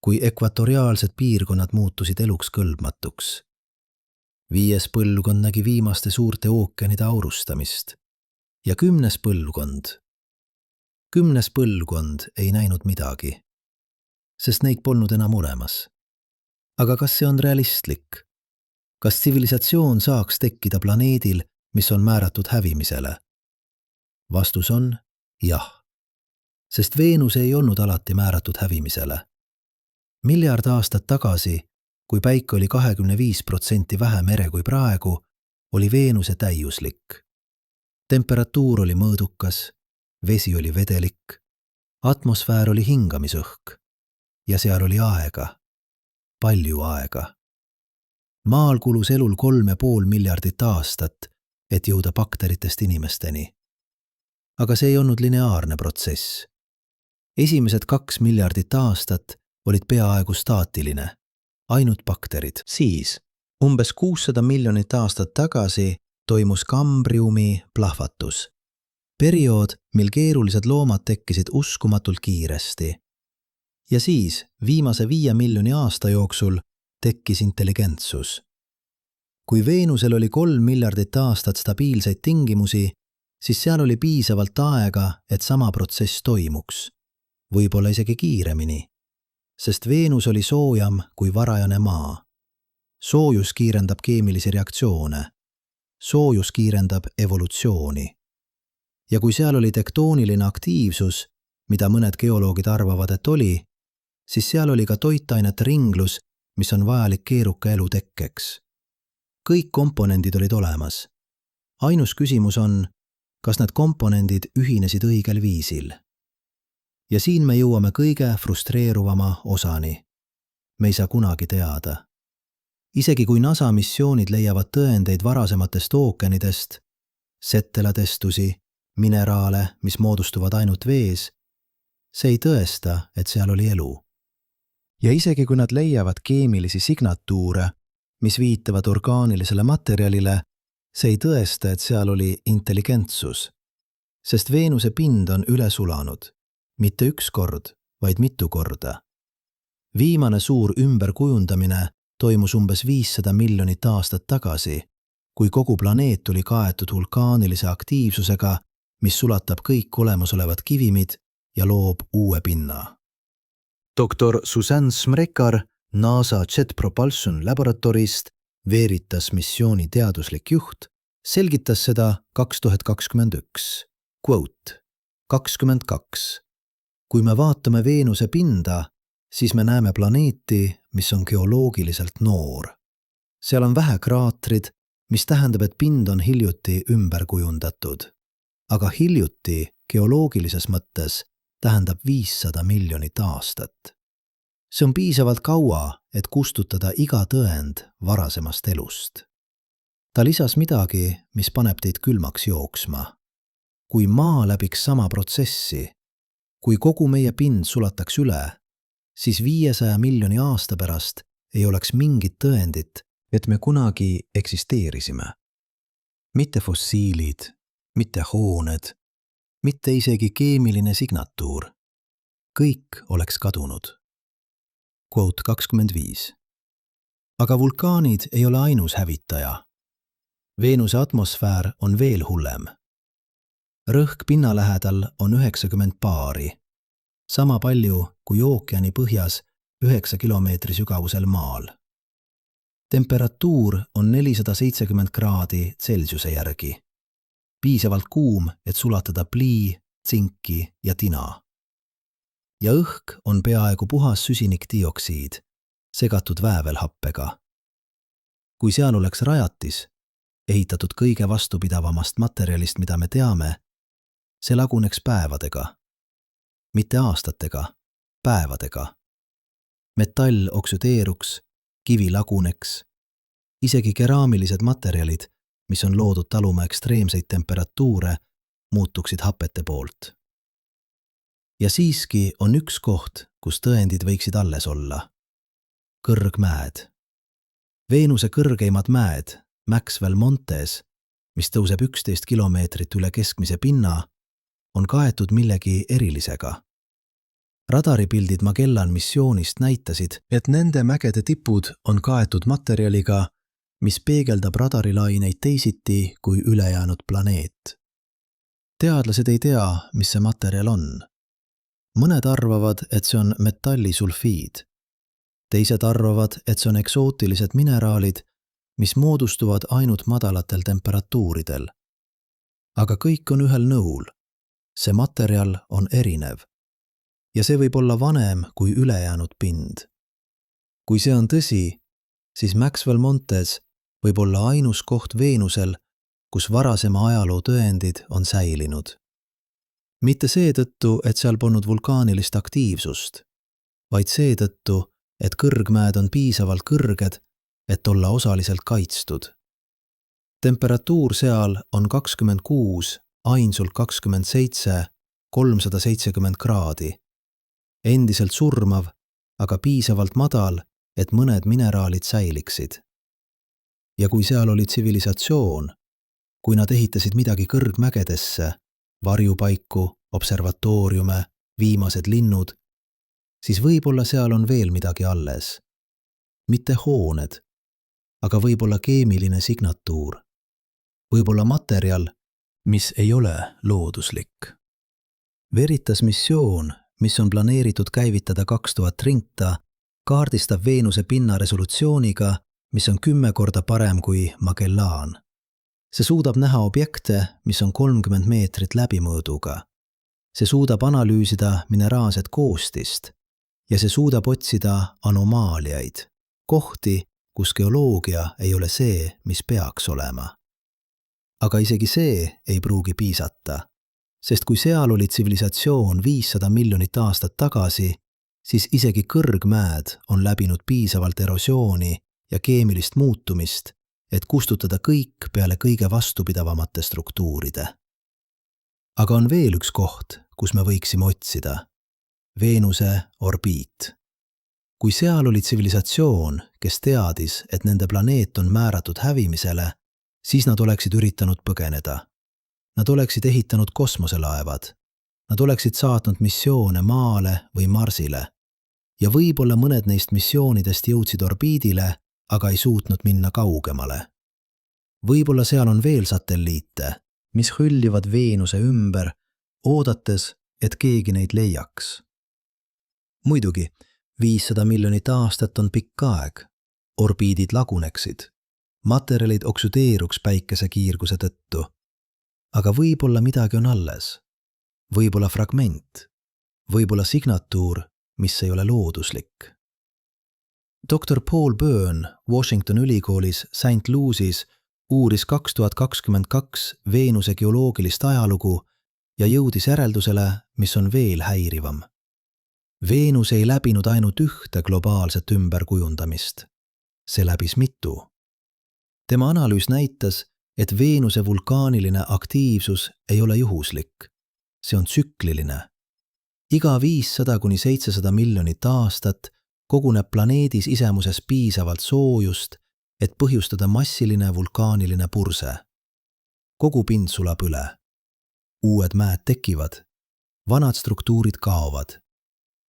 Speaker 1: kui ekvatoriaalsed piirkonnad muutusid eluks kõlbmatuks. 5. põlvkond nägi viimaste suurte ookeanide aurustamist. Ja 10. põlvkond. 10. põlvkond ei näinud midagi, sest neid polnud enam olemas. Aga kas see on realistlik? Kas tsivilisatsioon saaks tekkida planeedil, mis on määratud hävimisele? Vastus on jah, sest Veenus ei olnud alati määratud hävimisele. Miljard aastat tagasi, kui Päike oli 25% vähem ere kui praegu, oli Veenuse täiuslik. Temperatuur oli mõõdukas, vesi oli vedelik, atmosfäär oli hingamisõhk ja seal oli aega, palju aega. Maal kulus elul 3,5 miljardit aastat, et jõuda bakteritest inimesteni. Aga see ei olnud lineaarne protsess. Esimesed 2 miljardit aastat olid peaaegu staatiline, ainult bakterid. Siis, umbes 600 miljonit aastat tagasi, toimus Kambriumi plahvatus. Periood, mil keerulised loomad tekkisid uskumatult kiiresti. Ja siis, viimase 5 miljoni aasta jooksul, tekkis intelligentsus. Kui Veenusel oli 3 miljardit aastat stabiilseid tingimusi, siis seal oli piisavalt aega, et sama protsess toimuks. Võib-olla isegi kiiremini, sest Veenus oli soojam kui varajane maa. Soojus kiirendab keemilisi reaktsioone. Soojus kiirendab evolutsiooni. Ja kui seal oli tektooniline aktiivsus, mida mõned geoloogid arvavad, et oli, siis seal oli ka toitainete ringlus, mis on vajalik keeruka elu tekkeks. Kõik komponendid olid olemas. Ainus küsimus on, kas need komponendid ühinesid õigel viisil. Ja siin me jõuame kõige frustreeruvama osani. Me ei saa kunagi teada. Isegi kui NASA missioonid leiavad tõendeid varasematest ookeanidest, settelatestusi, mineraale, mis moodustuvad ainult vees, see ei tõesta, et seal oli elu. Ja isegi kui nad leiavad keemilisi signatuure, mis viitavad orgaanilisele materjalile, see ei tõesta, et seal oli intelligentsus, sest Veenuse pind on üle sulanud, mitte üks kord, vaid mitu korda. Viimane suur ümberkujundamine toimus umbes 500 miljonit aastat tagasi, kui kogu planeet oli kaetud vulkaanilise aktiivsusega, mis sulatab kõik olemasolevad kivimid ja loob uue pinna. Dr. Suzanne Smrekar NASA Jet Propulsion Laboratorist, Veritas missiooni teaduslik juht, selgitas seda 2021. Quote: 22. Kui me vaatame Veenuse pinda, siis me näeme planeeti, mis on geoloogiliselt noor. Seal on vähe kraatrid, mis tähendab, et pind on hiljuti ümber kujundatud. Aga hiljuti geoloogilises mõttes tähendab 500 miljonit aastat. See on piisavalt kaua, et kustutada iga tõend varasemast elust. Ta lisas midagi, mis paneb teid külmaks jooksma. Kui maa läbiks sama protsessi, kui kogu meie pind sulataks üle, siis 500 miljoni aasta pärast ei oleks mingit tõendit, et me kunagi eksisteerisime. Mitte fossiilid, mitte hooned, mitte isegi keemiline signatuur. Kõik oleks kadunud. Quote 25. Aga vulkaanid ei ole ainus hävitaja. Veenuse atmosfäär on veel hullem. Rõhk pinna lähedal on 90 baari, sama palju kui ookeani põhjas 9 kilomeetri sügavusel maal. temperatuur on 470 kraadi Celsiuse järgi. Piisavalt kuum, et sulatada plii, tsinki ja tina. Ja õhk on peaaegu puhas süsinikdioksiid, segatud väävelhappega. Kui seal oleks rajatis, ehitatud kõige vastupidavamast materjalist, mida me teame, see laguneks päevadega. Mitte aastatega, päevadega. Metall oksüdeeruks, kivi laguneks. Isegi keraamilised materjalid, mis on loodud taluma ekstreemseid temperatuure, muutuksid hapete poolt. Ja siiski on üks koht, kus tõendid võiksid alles olla. Kõrgmäed. Veenuse kõrgeimad mäed, Maxwell Montes, mis tõuseb 11 kilomeetrit üle keskmise pinna, on kaetud millegi erilisega. Radaripildid Magellan missioonist näitasid, et nende mägede tipud on kaetud materjaliga, mis peegeldab radarilaineid teisiti kui ülejäänud planeet. Teadlased ei tea, mis see materjal on. Mõned arvavad, et see on metallisulfiid. Teised arvavad, et see on eksootilised mineraalid, mis moodustuvad ainult madalatel temperatuuridel. Aga kõik on ühel nõul. See materjal on erinev. Ja see võib olla vanem kui ülejäänud pind. Kui see on tõsi, siis Maxwell Montes võib olla ainus koht Veenusel, kus varasema ajaloo tõendid on säilinud. Mitte seetõttu, et seal polnud vulkaanilist aktiivsust, vaid seetõttu, et kõrgmäed on piisavalt kõrged, et olla osaliselt kaitstud. Temperatuur seal on 26, ainsult 27, 370 kraadi. Endiselt surmav, aga piisavalt madal, et mõned mineraalid säiliksid. Ja kui seal oli tsivilisatsioon, kui nad ehitasid midagi kõrgmägedesse, varjupaiku, observatooriume, viimased linnud, siis võib-olla seal on veel midagi alles. Mitte hooned, aga võib-olla keemiline signatuur. Võib-olla materjal, mis ei ole looduslik. Veritas missioon, mis on planeeritud käivitada 2000 rinta, kaardistab Veenuse pinna resolutsiooniga, mis on 10 korda parem kui Magellan. See suudab näha objekte, mis on 30 meetrit läbimõõduga. See suudab analüüsida mineraalset koostist ja see suudab otsida anomaaliaid, kohti, kus geoloogia ei ole see, mis peaks olema. Aga isegi see ei pruugi piisata, sest kui seal oli tsivilisatsioon 500 miljonit aastat tagasi, siis isegi kõrgmäed on läbinud piisavalt erosiooni ja keemilist muutumist, et kustutada kõik peale kõige vastupidavamate struktuuride. Aga on veel üks koht, kus me võiksime otsida. Veenuse orbiit. Kui seal oli tsivilisatsioon, kes teadis, et nende planeet on määratud hävimisele, siis nad oleksid üritanud põgeneda. Nad oleksid ehitanud kosmoselaevad. Nad oleksid saatnud missioone Maale või Marsile. Ja võib-olla mõned neist missioonidest jõudsid orbiidile, aga ei suutnud minna kaugemale. Võib-olla seal on veel satelliite, mis hõljuvad Veenuse ümber, oodates, et keegi neid leiaks. Muidugi, 500 miljonit aastat on pikk aeg. Orbiidid laguneksid. Materjalid oksüdeeruks päikesekiirguse tõttu. Aga võib-olla midagi on alles. Võib-olla fragment. Võib-olla signatuur, mis ei ole looduslik. Dr. Paul Byrne Washington ülikoolis St. Louis'is uuris 2022 Veenuse geoloogilist ajalugu ja jõudis järeldusele, mis on veel häirivam. Veenus ei läbinud ainult ühte globaalset ümberkujundamist. See läbis mitu. Tema analüüs näitas, et Veenuse vulkaaniline aktiivsus ei ole juhuslik. See on tsükliline. Iga 500–700 miljonit aastat koguneb planeedis isemuses piisavalt soojust, et põhjustada massiline vulkaaniline purse. Kogu pind sulab üle. Uued mäed tekivad, vanad struktuurid kaovad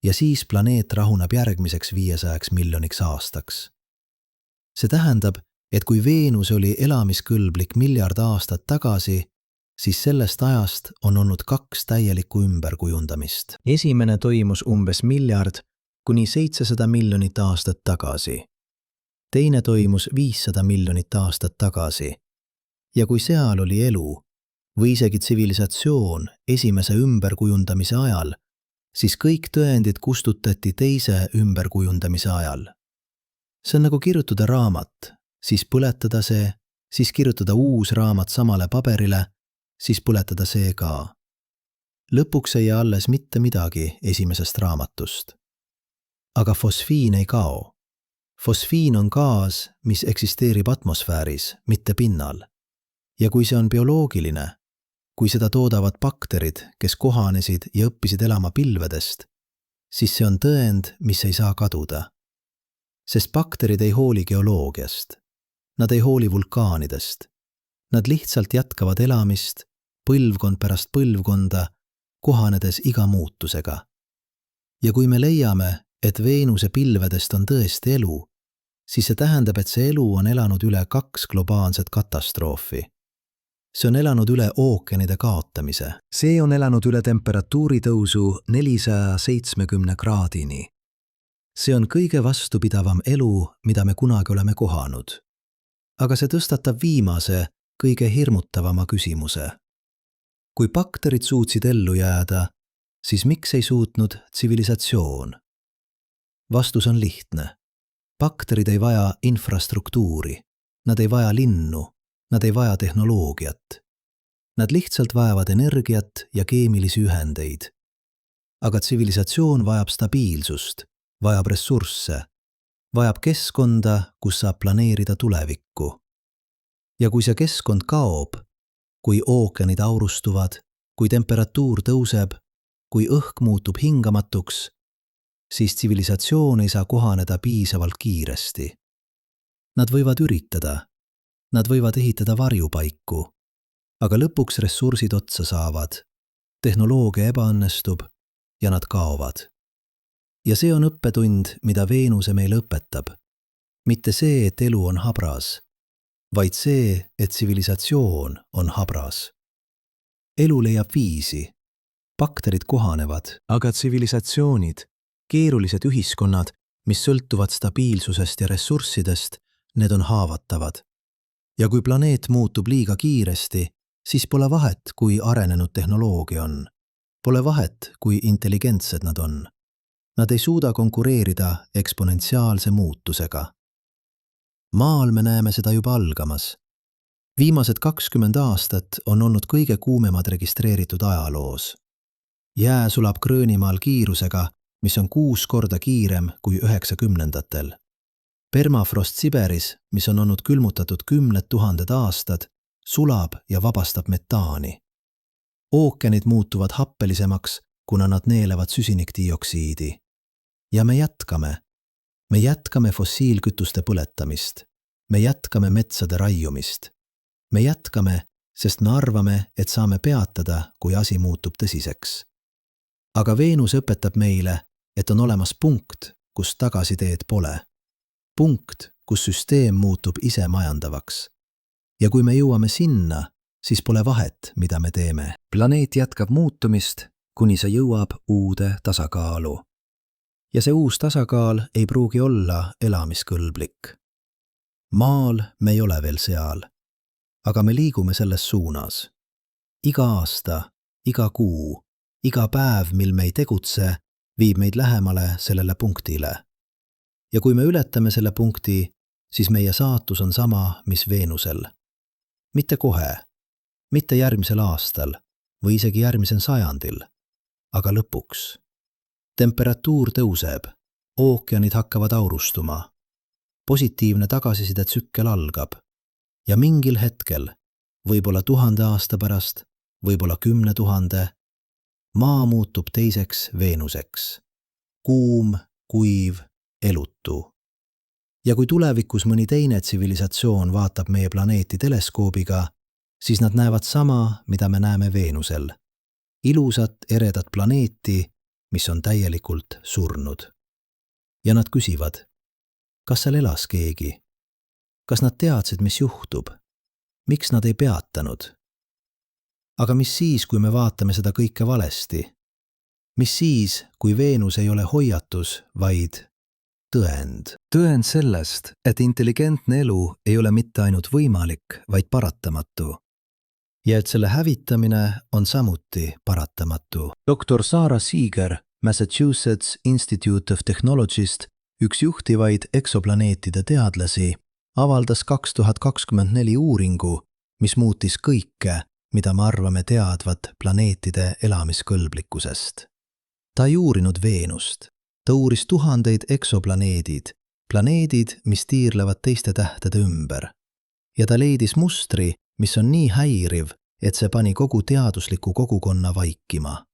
Speaker 1: ja siis planeet rahuneb järgmiseks 500 miljoniks aastaks. See tähendab, et kui Veenus oli elamiskõlblik miljard aastat tagasi, siis sellest ajast on olnud 2 täielikku ümberkujundamist. Esimene toimus umbes 1–700 miljonit aastat tagasi. teine toimus 500 miljonit aastat tagasi. Ja kui seal oli elu või isegi tsivilisatsioon esimese ümberkujundamise ajal, siis kõik tõendid kustutati teise ümberkujundamise ajal. See on nagu kirjutada raamat, siis põletada see, siis kirjutada uus raamat samale paberile, siis põletada see ka. Lõpuks ei jää alles mitte midagi esimesest raamatust. Aga fosfiin ei kao. Fosfiin on gaas, mis eksisteerib atmosfääris, mitte pinnal. Ja kui see on bioloogiline, kui seda toodavad bakterid, kes kohanesid ja õppisid elama pilvedest, siis see on tõend, mis ei saa kaduda. Sest bakterid ei hooli geoloogiast. Nad ei hooli vulkaanidest. Nad lihtsalt jätkavad elamist, põlvkond pärast põlvkonda, kohanedes iga muutusega. Ja kui me leiame, et Veenuse pilvedest on tõesti elu, siis see tähendab, et see elu on elanud üle 2 globaalset katastroofi. See on elanud üle ookeanide kaotamise. See on elanud üle temperatuuri tõusu 470 kraadini. See on kõige vastupidavam elu, mida me kunagi oleme kohanud. Aga see tõstatab viimase, kõige hirmutavama küsimuse. Kui bakterid suutsid ellu jääda, siis miks ei suutnud tsivilisatsioon? Vastus on lihtne. Bakterid ei vaja infrastruktuuri, nad ei vaja linnu, nad ei vaja tehnoloogiat. Nad lihtsalt vajavad energiat ja keemilisi ühendeid. Aga tsivilisatsioon vajab stabiilsust, vajab ressursse, vajab keskkonda, kus saab planeerida tulevikku. Ja kui see keskkond kaob, kui ookeanid aurustuvad, kui temperatuur tõuseb, kui õhk muutub hingamatuks, siis tsivilisatsioon ei saa kohaneda piisavalt kiiresti. Nad võivad üritada, nad võivad ehitada varjupaiku, aga lõpuks ressursid otsa saavad, tehnoloogia ebaõnnestub ja nad kaovad. Ja see on õppetund, mida Veenuse meile õpetab. Mitte see, et elu on habras, vaid see, et tsivilisatsioon on habras. Elu leiab viisi, bakterid kohanevad, aga tsivilisatsioonid, keerulised ühiskonnad, mis sõltuvad stabiilsusest ja ressurssidest, need on haavatavad. Ja kui planeet muutub liiga kiiresti, siis pole vahet, kui arenenud tehnoloogia on. Pole vahet, kui intelligentsed nad on. Nad ei suuda konkureerida eksponentsiaalse muutusega. Maal me näeme seda juba algamas. Viimased 20 aastat on olnud kõige kuumemad registreeritud ajaloos. Jää sulab Gröönimaal kiirusega, mis on 6 korda kiirem kui 90-ndatel. Permafrost Siberis, mis on olnud külmutatud 10 000 aastad, sulab ja vabastab metaani. Ookeanid muutuvad happelisemaks, kuna nad neelevad süsinikdioksiidi. Ja me jätkame. Me jätkame fossiilkütuste põletamist. Me jätkame metsade raiumist. Me jätkame, sest me arvame, et saame peatada, kui asi muutub tõsiseks. Aga Veenus õpetab meile, et on olemas punkt, kus tagasiteed pole. Punkt, kus süsteem muutub ise majandavaks. Ja kui me jõuame sinna, siis pole vahet, mida me teeme. Planeet jätkab muutumist, kuni see jõuab uude tasakaalu. Ja see uus tasakaal ei pruugi olla elamiskõlblik. Maal me ei ole veel seal, aga me liigume selles suunas. Iga aasta, iga kuu, iga päev, mil me ei tegutse, viib meid lähemale sellele punktile. Ja kui me ületame selle punkti, siis meie saatus on sama, mis Veenusel. Mitte kohe, mitte järgmisel aastal või isegi järgmisel sajandil, aga lõpuks. Temperatuur tõuseb, ookeanid hakkavad aurustuma, positiivne tagasiside-tsükkel algab ja mingil hetkel, võib-olla 1000 aasta pärast, võib-olla 10 000, maa muutub teiseks Veenuseks. Kuum, kuiv, elutu. Ja kui tulevikus mõni teine tsivilisatsioon vaatab meie planeeti teleskoobiga, siis nad näevad sama, mida me näeme Veenusel. Ilusat, eredat planeeti, mis on täielikult surnud. Ja nad küsivad, kas seal elas keegi? Kas nad teadsid, mis juhtub? Miks nad ei peatanud? Aga mis siis, kui me vaatame seda kõike valesti? Mis siis, kui Veenus ei ole hoiatus, vaid tõend. Tõend sellest, et intelligentne elu ei ole mitte ainult võimalik, vaid paratamatu. Ja et selle hävitamine on samuti paratamatu. Dr. Sarah Seeger Massachusetts Institute of Technology'st, üks juhtivaid eksoplaneetide teadlasi, avaldas 2024 uuringu, mis muutis kõike, mida me arvame teadvat planeetide elamiskõlblikkusest. Ta ei uurinud Veenust. Ta uuris tuhandeid eksoplaneedid, planeedid, mis tiirlevad teiste tähtede ümber. Ja ta leidis mustri, mis on nii häiriv, et see pani kogu teadusliku kogukonna vaikima.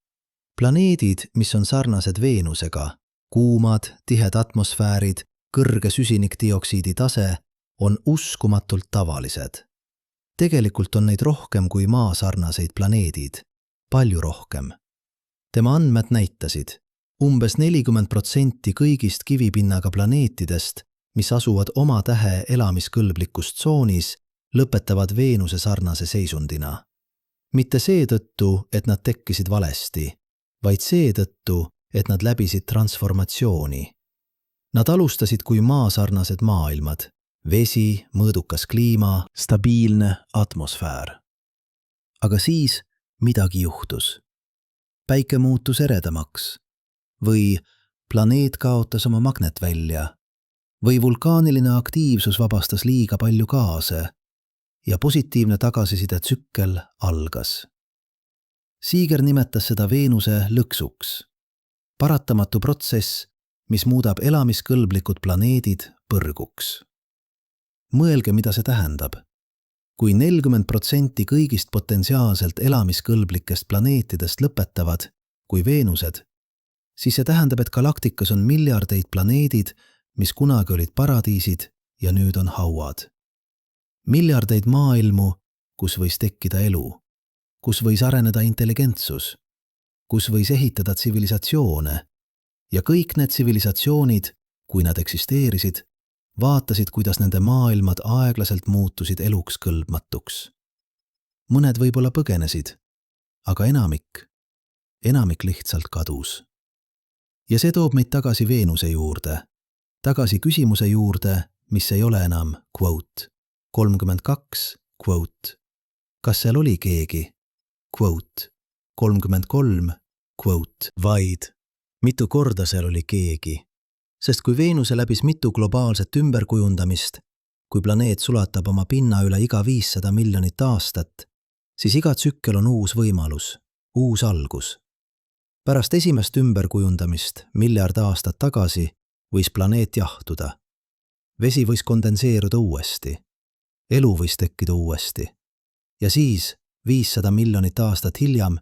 Speaker 1: Planeedid, mis on sarnased Veenusega, kuumad, tihed atmosfäärid, kõrge süsinikdioksiidi tase, on uskumatult tavalised. Tegelikult on neid rohkem kui Maa sarnaseid planeedid, palju rohkem. Tema andmed näitasid, umbes 40% kõigist kivipinnaga planeetidest, mis asuvad oma tähe elamiskõlblikust tsoonis, lõpetavad Veenuse sarnase seisundina. Mitte seetõttu, et nad tekkisid valesti, vaid seetõttu, et nad läbisid transformatsiooni. Nad alustasid kui Maa-sarnased maailmad, vesi, mõõdukas kliima, stabiilne atmosfäär. Aga siis midagi juhtus. Päike muutus eredamaks või planeet kaotas oma magnetvälja või vulkaaniline aktiivsus vabastas liiga palju gaase ja positiivne tagasiside tsükkel algas. Seeger nimetas seda Veenuse lõksuks. Paratamatu protsess, mis muudab elamiskõlblikud planeedid põrguks. Mõelge, mida see tähendab. Kui 40% kõigist potentsiaalselt elamiskõlblikest planeetidest lõpetavad kui Veenused, siis see tähendab, et galaktikas on miljardeid planeedid, mis kunagi olid paradiisid ja nüüd on hauad. Miljardeid maailmu, kus võis tekkida elu, kus võis areneda intelligentsus, kus võis ehitada tsivilisatsioone ja kõik need tsivilisatsioonid, kui nad eksisteerisid, vaatasid, kuidas nende maailmad aeglaselt muutusid eluks kõlbmatuks. Mõned võib-olla põgenesid, aga enamik lihtsalt kadus. Ja see toob meid tagasi Veenuse juurde, tagasi küsimuse juurde, mis ei ole enam quote 32, quote. Kas seal oli keegi? Quote 33, quote. Vaid mitu korda seal oli keegi. Sest kui Veenuse läbis mitu globaalset ümberkujundamist, kui planeet sulatab oma pinna üle iga 500 miljonit aastat, siis iga tsükkel on uus võimalus, uus algus. Pärast esimest ümberkujundamist miljard aastat tagasi võis planeet jahtuda. Vesi võis kondenseeruda uuesti. Elu võis tekkida uuesti. Ja siis, 500 miljonit aastat hiljem,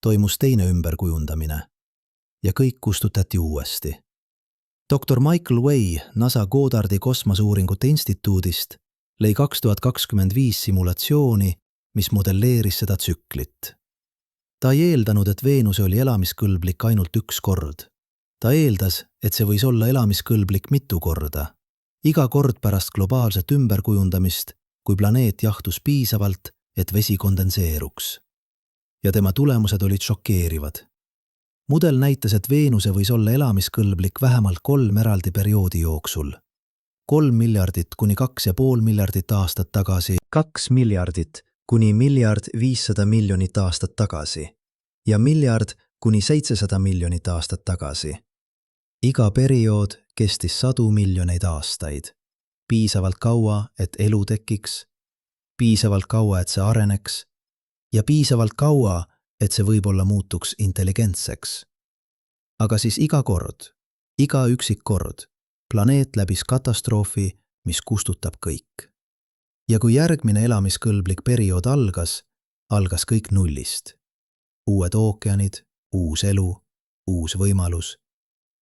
Speaker 1: toimus teine ümberkujundamine. Ja kõik kustutati uuesti. Dr. Michael Way NASA Goddardi kosmoseuuringute instituudist lõi 2025 simulatsiooni, mis modelleeris seda tsüklit. Ta ei eeldanud, et Veenuse oli elamiskõlblik ainult üks kord. Ta eeldas, et see võis olla elamiskõlblik mitu korda. Iga kord pärast globaalset ümberkujundamist, kui planeet jahtus piisavalt, et vesi kondenseeruks. Ja tema tulemused olid šokeerivad. Mudel näitas, et Veenuse võis olla elamiskõlblik vähemalt 3 eraldi perioodi jooksul. 3 miljardit kuni 2,5 miljardit aastat tagasi, 2 miljardit kuni 1,5 miljardit aastat tagasi ja 1 miljard kuni 700 miljonit aastat tagasi. Iga periood kestis 100 miljoneid aastaid. Piisavalt kaua, et elu tekiks, piisavalt kaua, et see areneks ja piisavalt kaua, et see võib-olla muutuks intelligentseks. Aga siis iga kord, iga üksik kord, planeet läbis katastroofi, mis kustutab kõik. Ja kui järgmine elamiskõlblik periood algas kõik nullist. Uued ookeanid, uus elu, uus võimalus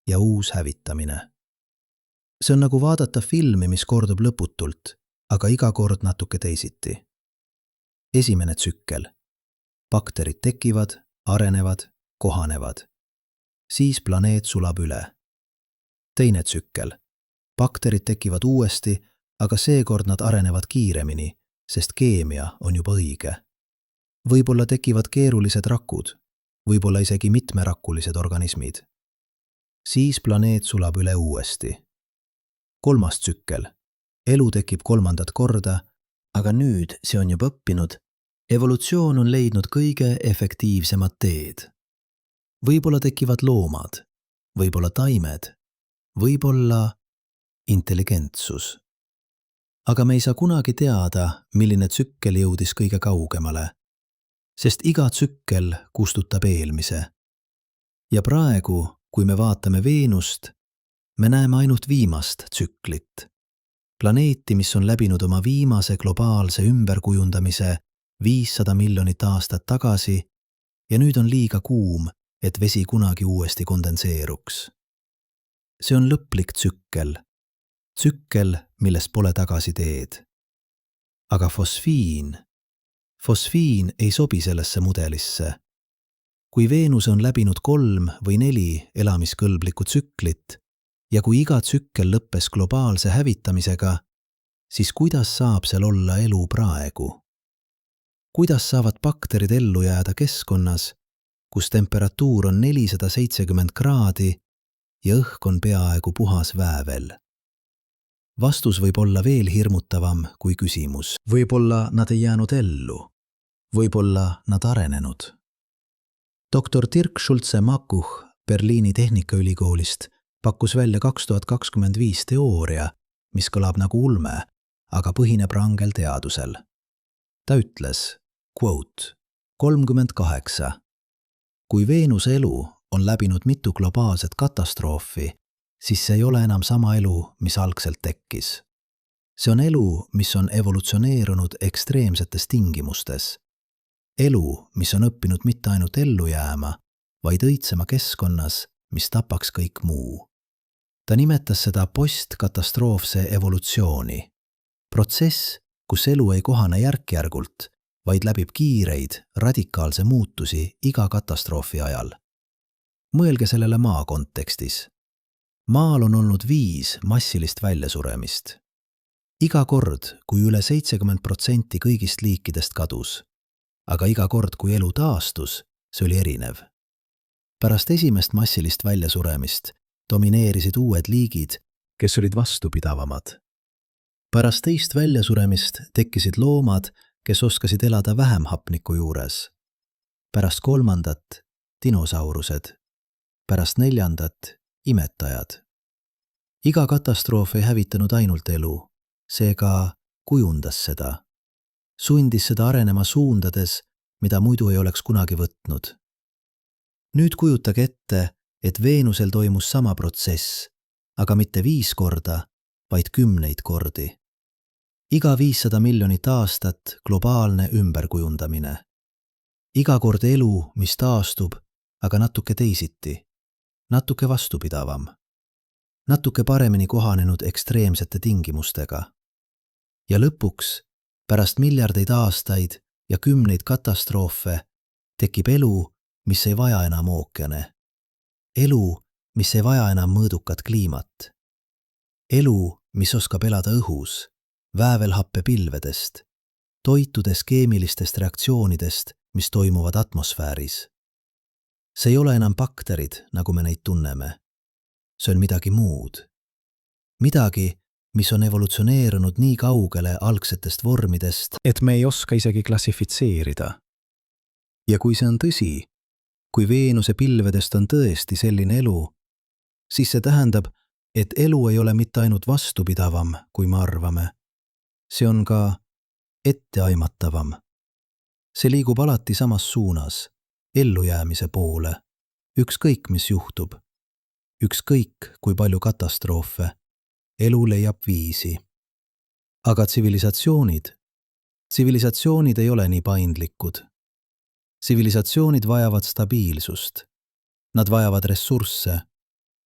Speaker 1: ja uus hävitamine. See on nagu vaadata filmi, mis kordub lõputult, aga iga kord natuke teisiti. Esimene tsükkel. Bakterid tekivad, arenevad, kohanevad. Siis planeet sulab üle. Teine tsükkel. Bakterid tekivad uuesti, aga seekord nad arenevad kiiremini, sest keemia on juba õige. Võib-olla tekivad keerulised rakud, võib-olla isegi mitmerakkulised organismid. Siis planeet sulab üle uuesti. 3. tsükkel. Elu tekib 3. korda, aga nüüd see on juba õppinud. Evolutsioon on leidnud kõige efektiivsemad teed. Võib-olla tekivad loomad, võib-olla taimed, võib-olla intelligentsus. Aga me ei saa kunagi teada, milline tsükkel jõudis kõige kaugemale, sest iga tsükkel kustutab eelmise. Ja praegu, kui me vaatame Veenust, me näeme ainult viimast tsüklit. Planeeti, mis on läbinud oma viimase globaalse ümberkujundamise 500 miljonit aastat tagasi ja nüüd on liiga kuum, et vesi kunagi uuesti kondenseeruks. See on lõplik tsükkel. Tsükkel, milles pole tagasiteed. Aga fosfiin ei sobi sellesse mudelisse. Kui Veenus on läbinud 3 või 4 elamiskõlblikku tsüklit ja kui iga tsükkel lõppes globaalse hävitamisega, siis kuidas saab seal olla elu praegu? Kuidas saavad bakterid ellu jääda keskkonnas, kus temperatuur on 470 kraadi ja õhk on peaaegu puhas väävel? Vastus võib olla veel hirmutavam kui küsimus. Võib-olla nad ei jäänud ellu. Võib-olla nad arenenud. Dr. Dirk Schulze-Makuch Berliini Tehnikaülikoolist pakkus välja 2025 teooria, mis kõlab nagu ulme, aga põhineb rangel teadusel. Ta ütles, quote, 38. Kui Veenuse elu on läbinud mitu globaalset katastroofi, siis see ei ole enam sama elu, mis algselt tekkis. See on elu, mis on evolutsioneerunud ekstreemsetes tingimustes. Elu, mis on õppinud mitte ainult ellu jääma, vaid õitsema keskkonnas, mis tapaks kõik muu. Ta nimetas seda postkatastroofse evolutsiooni. Protsess, kus elu ei kohane järk-järgult, vaid läbib kiireid, radikaalse muutusi iga katastroofi ajal. Mõelge sellele maa kontekstis. Maal on olnud 5 massilist väljasuremist. Iga kord, kui üle 70% kõigist liikidest kadus. Aga iga kord, kui elu taastus, see oli erinev. Pärast esimest massilist väljasuremist domineerisid uued liigid, kes olid vastupidavamad. Pärast teist väljasuremist tekkisid loomad, kes oskasid elada vähem hapniku juures. Pärast 3. dinosaurused. Pärast 4. imetajad. Iga katastroof ei hävitanud ainult elu, seega kujundas seda. Sundis seda arenema suundades, mida muidu ei oleks kunagi võtnud. Nüüd kujutage ette, et Veenusel toimus sama protsess, aga mitte 5 korda, vaid 10 kordi. Iga 500 miljonit aastat globaalne ümberkujundamine. Iga kord elu, mis taastub, aga natuke teisiti, natuke vastupidavam, natuke paremini kohanenud ekstreemsete tingimustega. Ja lõpuks, pärast miljardeid aastaid ja 10 katastroofe, tekib elu, mis ei vaja enam ookeane. Elu, mis ei vaja enam mõõdukat kliimat. Elu, mis oskab elada õhus, väävelhappe pilvedest, toitudes keemilistest reaktsioonidest, mis toimuvad atmosfääris. See ei ole enam bakterid, nagu me neid tunneme. See on midagi muud. Midagi, mis on evolutsioneerunud nii kaugele algsetest vormidest, et me ei oska isegi klassifitseerida. Ja kui see on tõsi, kui Veenuse pilvedest on tõesti selline elu, siis see tähendab, et elu ei ole mitte ainult vastupidavam, kui me arvame. See on ka etteaimatavam. See liigub alati samas suunas, ellujäämise poole. Ükskõik, mis juhtub. Ükskõik, kui palju katastroofe. Elu leiab viisi. Aga tsivilisatsioonid ei ole nii paindlikud. Tsivilisatsioonid vajavad stabiilsust. Nad vajavad ressursse.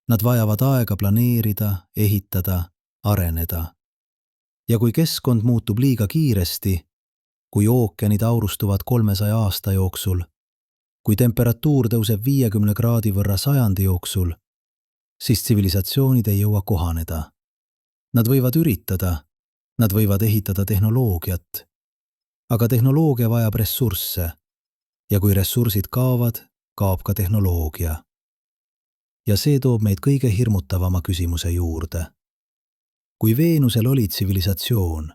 Speaker 1: Nad vajavad aega planeerida, ehitada, areneda. Ja kui keskkond muutub liiga kiiresti, kui ookeanid aurustuvad 300 aasta jooksul, kui temperatuur tõuseb 50 kraadi võrra sajandi jooksul, siis tsivilisatsioonid ei jõua kohaneda. Nad võivad üritada, nad võivad ehitada tehnoloogiat, aga tehnoloogia vajab ressursse ja kui ressursid kaovad, kaob ka tehnoloogia. Ja see toob meid kõige hirmutavama küsimuse juurde. kui Veenusel oli tsivilisatsioon,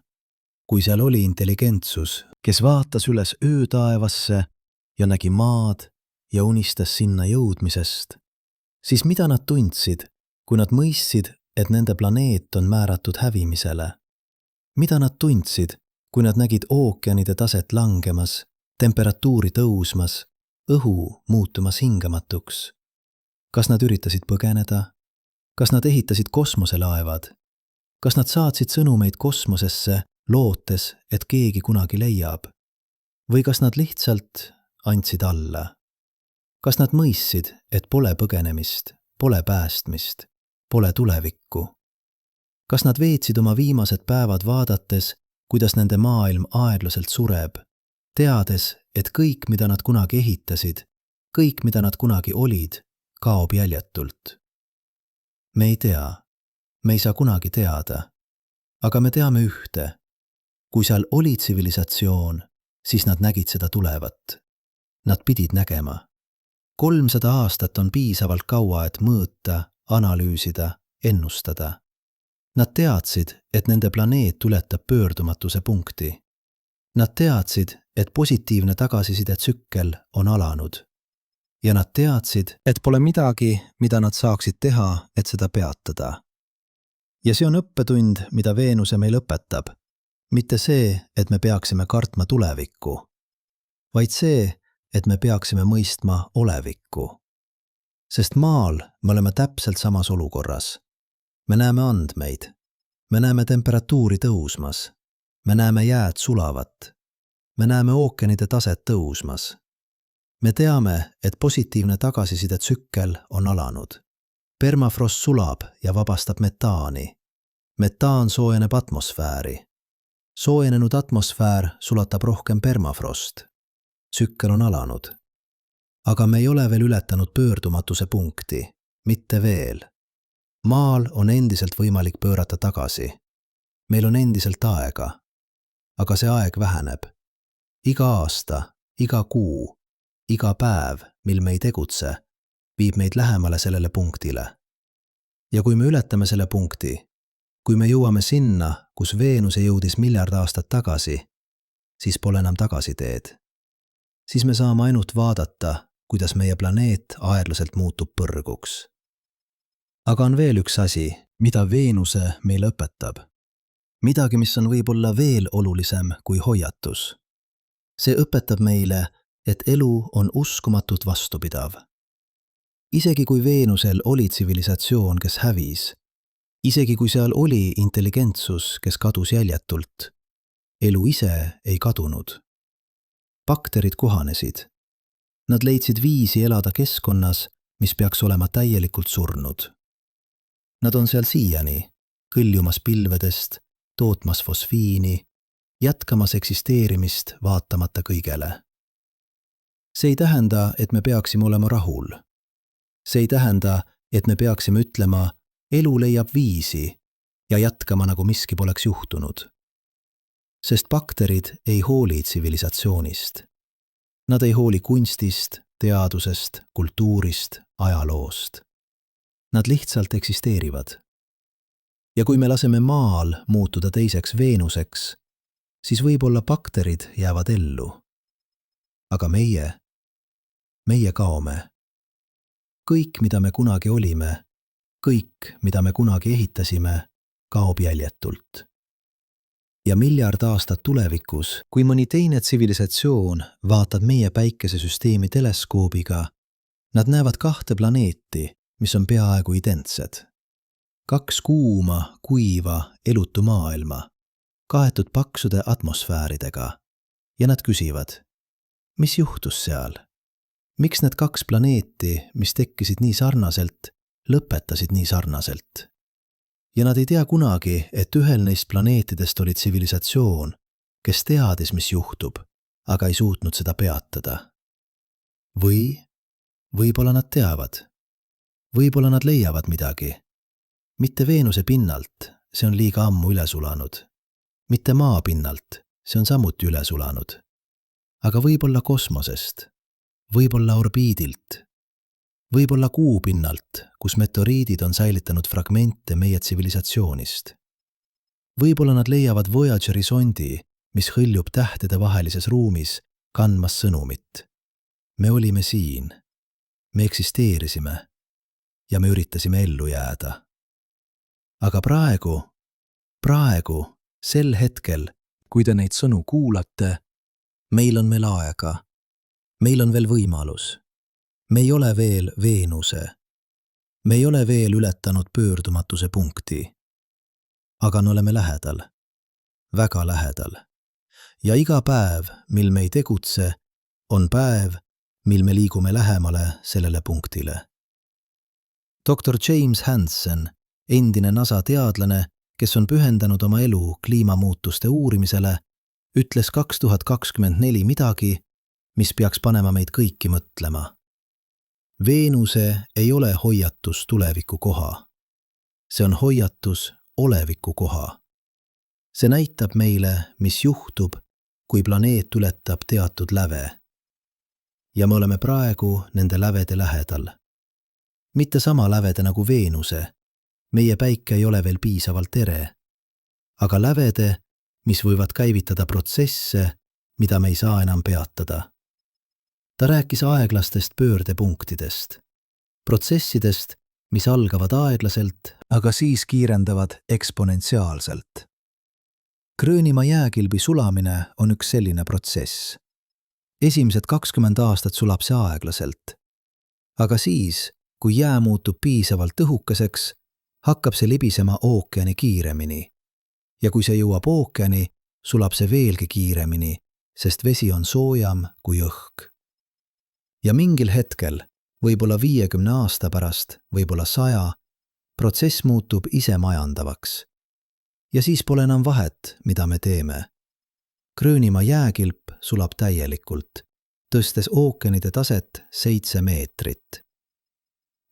Speaker 1: kui seal oli intelligentsus, kes vaatas üles öötaevasse ja nägi maad ja unistas sinna jõudmisest, siis mida nad tundsid, kui nad mõistsid, et nende planeet on määratud hävimisele? Mida nad tundsid, kui nad nägid ookeanide taset langemas, temperatuuri tõusmas, õhu muutumas hingamatuks? Kas nad üritasid põgeneda? Kas nad ehitasid kosmoselaevad? Kas nad saatsid sõnumeid kosmosesse, lootes, et keegi kunagi leiab? Või kas nad lihtsalt andsid alla? Kas nad mõistsid, et pole põgenemist, pole päästmist, pole tulevikku? Kas nad veetsid oma viimased päevad vaadates, kuidas nende maailm aeglaselt sureb, teades, et kõik, mida nad kunagi ehitasid, kõik, mida nad kunagi olid, kaob jäljetult? Me ei tea, me ei saa kunagi teada, aga me teame ühte. Kui seal oli tsivilisatsioon, siis nad nägid seda tulevat. Nad pidid nägema. 300 aastat on piisavalt kaua, et mõõta, analüüsida, ennustada. Nad teadsid, et nende planeet ületab pöördumatuse punkti. Nad teadsid, et positiivne tagasiside tsükkel on alanud. Ja nad teadsid, et pole midagi, mida nad saaksid teha, et seda peatada. Ja see on õppetund, mida Veenuse meil õpetab. Mitte see, et me peaksime kartma tulevikku, vaid see, et me peaksime mõistma olevikku. Sest maal me oleme täpselt samas olukorras. Me näeme andmeid. Me näeme temperatuuri tõusmas. Me näeme jääd sulavat. Me näeme ookeanide taset tõusmas. Me teame, et positiivne tagasiside tsükkel on alanud. Permafrost sulab ja vabastab metaani. Metaan soojeneb atmosfääri. Soojenenud atmosfäär sulatab rohkem permafrost. Tsükkel on alanud. Aga me ei ole veel ületanud pöördumatuse punkti. Mitte veel. Maal on endiselt võimalik pöörata tagasi. Meil on endiselt aega. Aga see aeg väheneb. Iga aasta, iga kuu, iga päev, mil me ei tegutse, viib meid lähemale sellele punktile. Ja kui me ületame selle punkti, kui me jõuame sinna, kus Veenuse jõudis miljard aastat tagasi, siis pole enam tagasiteed. Siis me saame ainult vaadata, kuidas meie planeet aeglaselt muutub põrguks. Aga on veel üks asi, mida Veenuse meile õpetab. Midagi, mis on võib-olla veel olulisem kui hoiatus. See õpetab meile, et elu on uskumatult vastupidav. Isegi kui Veenusel oli tsivilisatsioon, kes hävis, isegi kui seal oli intelligentsus, kes kadus jäljetult, elu ise ei kadunud. Bakterid kohanesid. Nad leidsid viisi elada keskkonnas, mis peaks olema täielikult surnud. Nad on seal siiani, kõljumas pilvedest, tootmas fosfiini, jätkamas eksisteerimist vaatamata kõigele. See ei tähenda, et me peaksime olema rahul. See ei tähenda, et me peaksime ütlema, elu leiab viisi ja jätkama, nagu miski poleks juhtunud. Sest bakterid ei hooli tsivilisatsioonist. Nad ei hooli kunstist, teadusest, kultuurist, ajaloost. Nad lihtsalt eksisteerivad. Ja kui me laseme maal muutuda teiseks Veenuseks, siis võib-olla bakterid jäävad ellu. Aga meie kaome. Kõik, mida me kunagi olime, kõik, mida me kunagi ehitasime, kaob jäljetult. Ja miljard aastat tulevikus, kui mõni teine tsivilisatsioon vaatab meie päikesesüsteemi teleskoobiga, nad näevad 2 planeeti, mis on peaaegu identsed. 2 kuuma, kuiva, elutu maailma, kaetud paksude atmosfääridega. Ja nad küsivad, mis juhtus seal? Miks need 2 planeeti, mis tekkisid nii sarnaselt, lõpetasid nii sarnaselt? Ja nad ei tea kunagi, et ühel neist planeetidest oli tsivilisatsioon, kes teadis, mis juhtub, aga ei suutnud seda peatada. Või võib-olla nad teavad. Võib-olla nad leiavad midagi. Mitte Veenuse pinnalt, see on liiga ammu üle sulanud. Mitte maa pinnalt, see on samuti üle sulanud. Aga võib-olla kosmosest, võib-olla orbiidilt, võib-olla kuu pinnalt, kus meteoriidid on säilitanud fragmente meie tsivilisatsioonist. Võib-olla nad leiavad Voyageri sondi, mis hõljub tähtede vahelises ruumis, kandmas sõnumit. Me olime siin. Me eksisteerisime. Ja me üritasime ellu jääda. Aga praegu, sel hetkel, kui te neid sõnu kuulate, meil on veel aega. Meil on veel võimalus. Me ei ole veel Veenuse. Me ei ole veel ületanud pöördumatuse punkti. Aga me oleme lähedal. Väga lähedal. Ja iga päev, mil me ei tegutse, on päev, mil me liigume lähemale sellele punktile. Dr. James Hansen, endine NASA teadlane, kes on pühendanud oma elu kliimamuutuste uurimisele, ütles 2024 midagi, mis peaks panema meid kõiki mõtlema. Veenuse ei ole hoiatus tuleviku koha. See on hoiatus oleviku koha. See näitab meile, mis juhtub, kui planeet ületab teatud läve. Ja me oleme praegu nende lävede lähedal. Mitte sama lävede nagu Veenuse. Meie päike ei ole veel piisavalt ere. Aga lävede, mis võivad käivitada protsesse, mida me ei saa enam peatada. Ta rääkis aeglastest pöördepunktidest. Protsessidest, mis algavad aeglaselt, aga siis kiirendavad eksponentsiaalselt. Gröönimaa jääkilbi sulamine on üks selline protsess. Esimesed 20 aastat sulab see aeglaselt. Aga siis, kui jää muutub piisavalt õhukeseks, hakkab see libisema ookeani kiiremini. Ja kui see jõuab ookeani, sulab see veelgi kiiremini, sest vesi on soojam kui õhk. Ja mingil hetkel, võib-olla 50 aasta pärast, võib-olla 100, protsess muutub ise majandavaks. Ja siis pole enam vahet, mida me teeme. Gröönimaa jääkilp sulab täielikult, tõstes ookeanide taset 7 meetrit.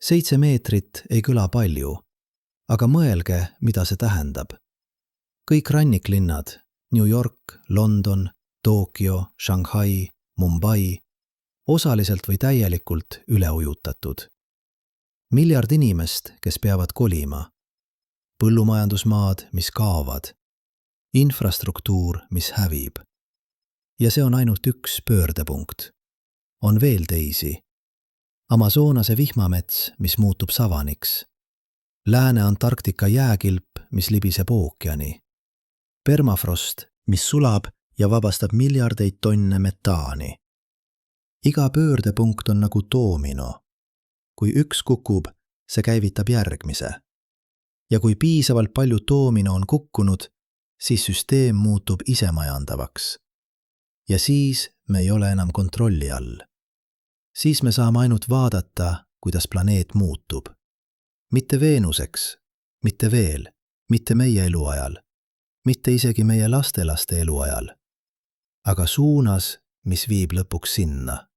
Speaker 1: 7 meetrit ei kõla palju, aga mõelge, mida see tähendab. Kõik ranniklinnad, New York, London, Tokyo, Shanghai, Mumbai, osaliselt või täielikult üle ujutatud. Miljard inimest, kes peavad kolima. Põllumajandusmaad, mis kaovad. Infrastruktuur, mis hävib. Ja see on ainult üks pöördepunkt. On veel teisi. Amazonase vihmamets, mis muutub savaniks. Lääne-Antarktika jääkilp, mis libiseb ookeani. Permafrost, mis sulab ja vabastab miljardeid tonne metaani. Iga pöördepunkt on nagu doomino. Kui üks kukub, see käivitab järgmise. Ja kui piisavalt palju doomino on kukkunud, siis süsteem muutub isemajandavaks. Ja siis me ei ole enam kontrolli all. Siis me saame ainult vaadata, kuidas planeet muutub. Mitte Veenuseks, mitte veel, mitte meie eluajal, mitte isegi meie lastelaste eluajal, aga suunas, mis viib lõpuks sinna.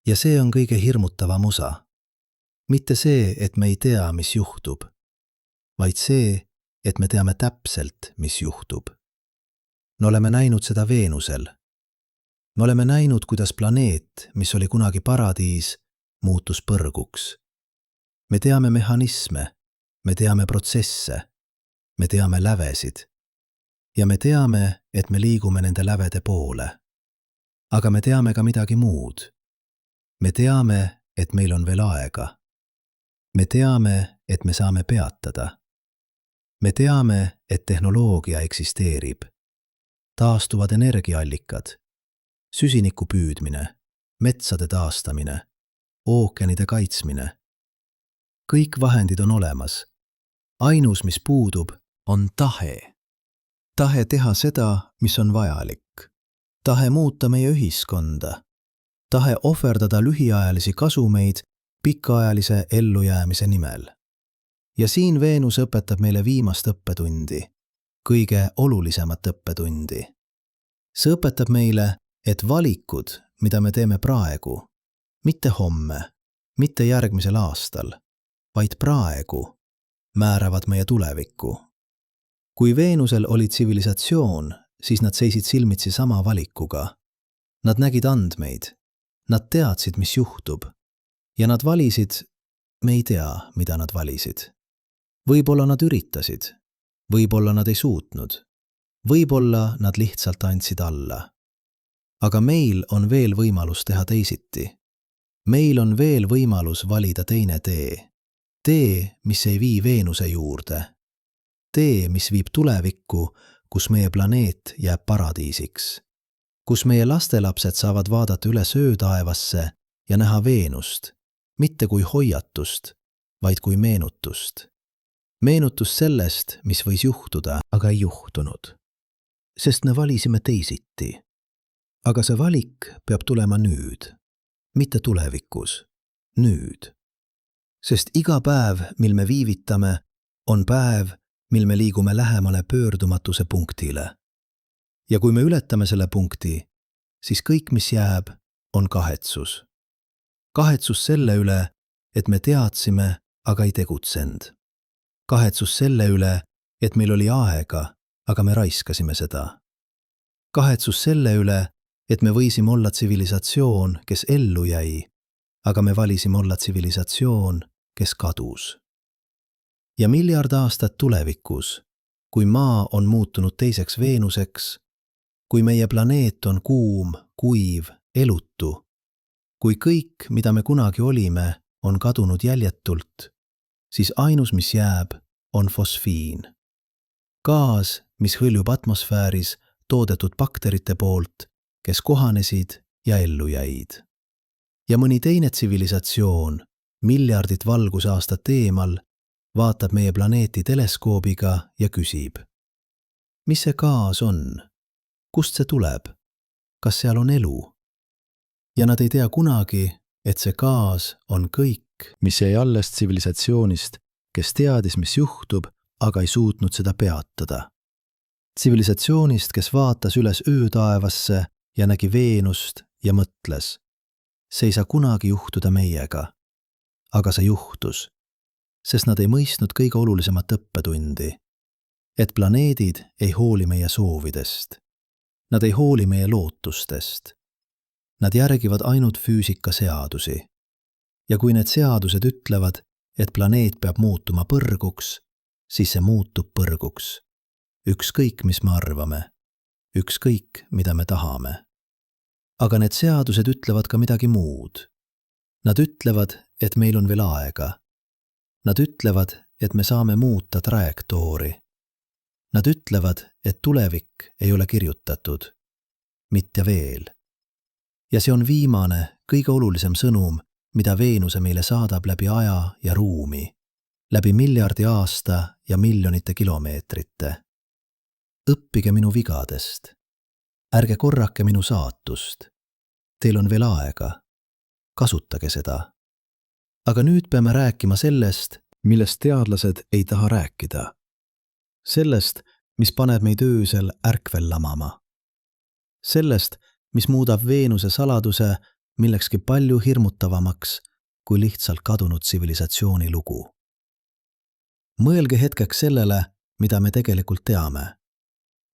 Speaker 1: Ja see on kõige hirmutavam osa. Mitte see, et me ei tea, mis juhtub, vaid see, et me teame täpselt, mis juhtub. Me oleme näinud seda Veenusel. Me oleme näinud, kuidas planeet, mis oli kunagi paradiis, muutus põrguks. Me teame mehhanisme, me teame protsesse, me teame lävesid. Ja me teame, et me liigume nende lävede poole. Aga me teame ka midagi muud. Me teame, et meil on veel aega. Me teame, et me saame peatada. Me teame, et tehnoloogia eksisteerib. Taastuvad energiaallikad, süsiniku püüdmine, metsade taastamine, ookeanide kaitsmine. Kõik vahendid on olemas. Ainus, mis puudub, on tahe. Tahe teha seda, mis on vajalik. Tahe muuta meie ühiskonda. Tahe ohverdada lühiajalisi kasumeid pikaajalise ellujäämise nimel. Ja siin Veenus õpetab meile viimast õppetundi, kõige olulisemat õppetundi. See õpetab meile, et valikud, mida me teeme praegu, mitte homme, mitte järgmisel aastal, vaid praegu, määravad meie tulevikku. Kui Veenusel oli tsivilisatsioon, siis nad seisid silmitsi sama valikuga. Nad nägid andmeid, nad teadsid, mis juhtub, ja nad valisid, me ei tea, mida nad valisid. Võib-olla nad üritasid, Võib-olla nad ei suutnud. Võib-olla nad lihtsalt andsid alla. Aga meil on veel võimalus teha teisiti. Meil on veel võimalus valida teine tee. Tee, mis ei vii Veenuse juurde. Tee, mis viib tulevikku, kus meie planeet jääb paradiisiks. Kus meie lastelapsed saavad vaadata üles öötaevasse ja näha Veenust, mitte kui hoiatust, vaid kui meenutust. Meenutus sellest, mis võis juhtuda, aga ei juhtunud. Sest me valisime teisiti. Aga see valik peab tulema nüüd, mitte tulevikus, nüüd. Sest iga päev, mil me viivitame, on päev, mil me liigume lähemale pöördumatuse punktile. Ja kui me ületame selle punkti, siis kõik, mis jääb, on kahetsus. Kahetsus selle üle, et me teadsime, aga ei tegutsenud. Kahetsus selle üle, et meil oli aega, aga me raiskasime seda. Kahetsus selle üle, et me võisime olla tsivilisatsioon, kes ellu jäi, aga me valisime olla tsivilisatsioon, kes kadus. Ja miljard aastat tulevikus, kui Maa on muutunud teiseks Veenuseks, kui meie planeet on kuum, kuiv, elutu, kui kõik, mida me kunagi olime, on kadunud jäljetult, siis ainus, mis jääb, on fosfiin. Gaas, mis hõljub atmosfääris toodetud bakterite poolt, kes kohanesid ja ellu jäid. Ja mõni teine tsivilisatsioon, miljardit valgusaastat eemal, vaatab meie planeeti teleskoobiga ja küsib. Mis see gaas on? Kust see tuleb? Kas seal on elu? Ja nad ei tea kunagi, et see gaas on kõik, mis jäi alles tsivilisatsioonist, kes teadis, mis juhtub, aga ei suutnud seda peatada. Tsivilisatsioonist, kes vaatas üles öötaevasse ja nägi Veenust ja mõtles. See ei saa kunagi juhtuda meiega. Aga see juhtus, sest nad ei mõistnud kõige olulisemat õppetundi, et planeedid ei hooli meie soovidest. Nad ei hooli meie lootustest. Nad järgivad ainult füüsika seadusi. Ja kui need seadused ütlevad, et planeet peab muutuma põrguks, siis see muutub põrguks. Ükskõik, mis me arvame. Ükskõik, mida me tahame. Aga need seadused ütlevad ka midagi muud. Nad ütlevad, et meil on veel aega. Nad ütlevad, et me saame muuta trajektoori. Nad ütlevad, et tulevik ei ole kirjutatud. Mitte veel. Ja see on viimane, kõige olulisem sõnum, mida Veenuse meile saadab läbi aja ja ruumi, läbi miljardi aasta ja miljonite kilomeetrite. Õppige minu vigadest. Ärge korrake minu saatust. Teil on veel aega. Kasutage seda. Aga nüüd peame rääkima sellest, millest teadlased ei taha rääkida. Sellest, mis paneb meid öösel ärkvel lamama. Sellest, mis muudab Veenuse saladuse millekski palju hirmutavamaks kui lihtsalt kadunud tsivilisatsiooni lugu. Mõelge hetkeks sellele, mida me tegelikult teame.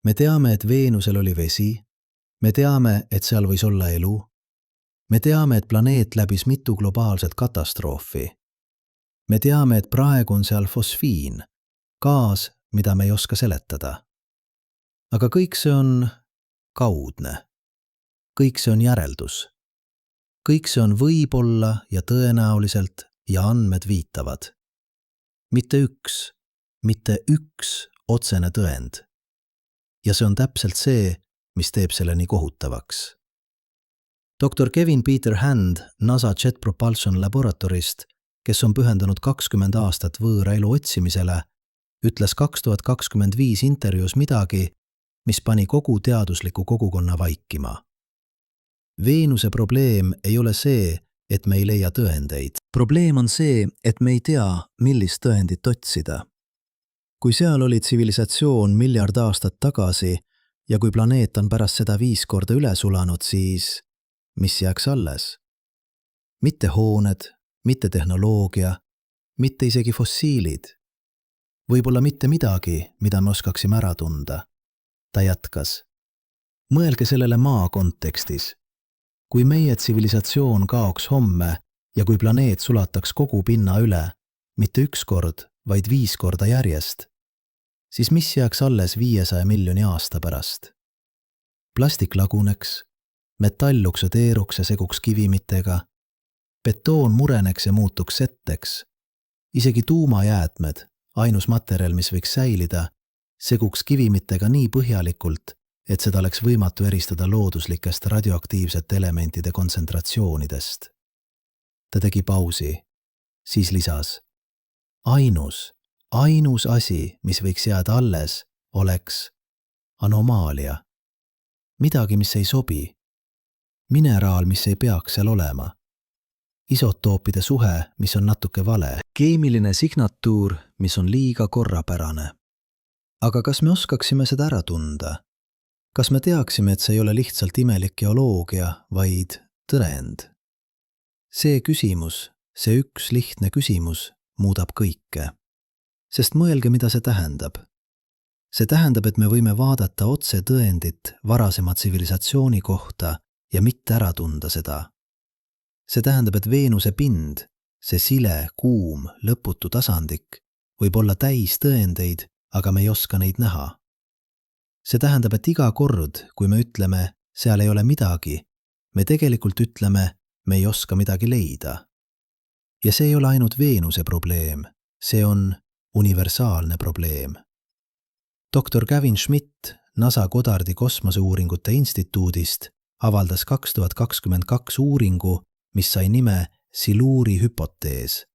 Speaker 1: Me teame, et Veenusel oli vesi. Me teame, et seal võis olla elu. Me teame, et planeet läbis mitu globaalset katastroofi. Me teame, et praegu on seal fosfiin, gaas, mida me ei oska seletada. Aga kõik see on kaudne. Kõik see on järeldus. Kõik see on võib-olla ja tõenäoliselt ja andmed viitavad. Mitte üks otsene tõend. Ja see on täpselt see, mis teeb selle nii kohutavaks. Dr. Kevin Peter Hand NASA Jet Propulsion Laboratorist, kes on pühendanud 20 aastat võõra elu otsimisele, ütles 2025 intervjuus midagi, mis pani kogu teadusliku kogukonna vaikima. Veenuse probleem ei ole see, et me ei leia tõendeid. Probleem on see, et me ei tea, millist tõendit otsida. Kui seal oli tsivilisatsioon miljard aastat tagasi ja kui planeet on pärast seda 5 korda üle sulanud, siis mis jääks alles? Mitte hooned, mitte tehnoloogia, mitte isegi fossiilid. Võib-olla mitte midagi, mida me oskaksime ära tunda. Ta jätkas. Mõelge sellele Maa kontekstis. Kui meie tsivilisatsioon kaoks homme ja kui planeet sulataks kogu pinna üle, mitte 1 kord, vaid 5 korda järjest, siis mis jääks alles 500 miljoni aasta pärast? Plastik laguneks, metall oksudeeruks ja seguks kivimitega, betoon mureneks ja muutuks setteks, isegi tuumajäätmed, ainus materjal, mis võiks säilida, seguks kivimitega nii põhjalikult, et seda oleks võimatu eristada looduslikest radioaktiivsete elementide kontsentratsioonidest. Ta tegi pausi, siis lisas: ainus asi, mis võiks jääda alles, oleks anomaalia. Midagi, mis ei sobi. Mineraal, mis ei peaks seal olema. Isotoopide suhe, mis on natuke vale.
Speaker 2: Keemiline signatuur, mis on liiga korrapärane.
Speaker 1: Aga kas me oskaksime seda ära tunda? Kas me teaksime, et see ei ole lihtsalt imelik geoloogia, vaid tõend? See küsimus, see üks lihtne küsimus muudab kõike. Sest mõelge, mida see tähendab. See tähendab, et me võime vaadata otse tõendit varasema tsivilisatsiooni kohta ja mitte ära tunda seda. See tähendab, et Veenuse pind, see sile, kuum, lõputu tasandik, võib olla täis tõendeid, aga me ei oska neid näha. See tähendab, et iga kord, kui me ütleme, seal ei ole midagi, me tegelikult ütleme, me ei oska midagi leida. Ja see ei ole ainult Veenuse probleem, see on universaalne probleem. Dr. Gavin Schmidt NASA Goddardi kosmoseuuringute instituudist avaldas 2022 uuringu, mis sai nime Siluuri hüpotees.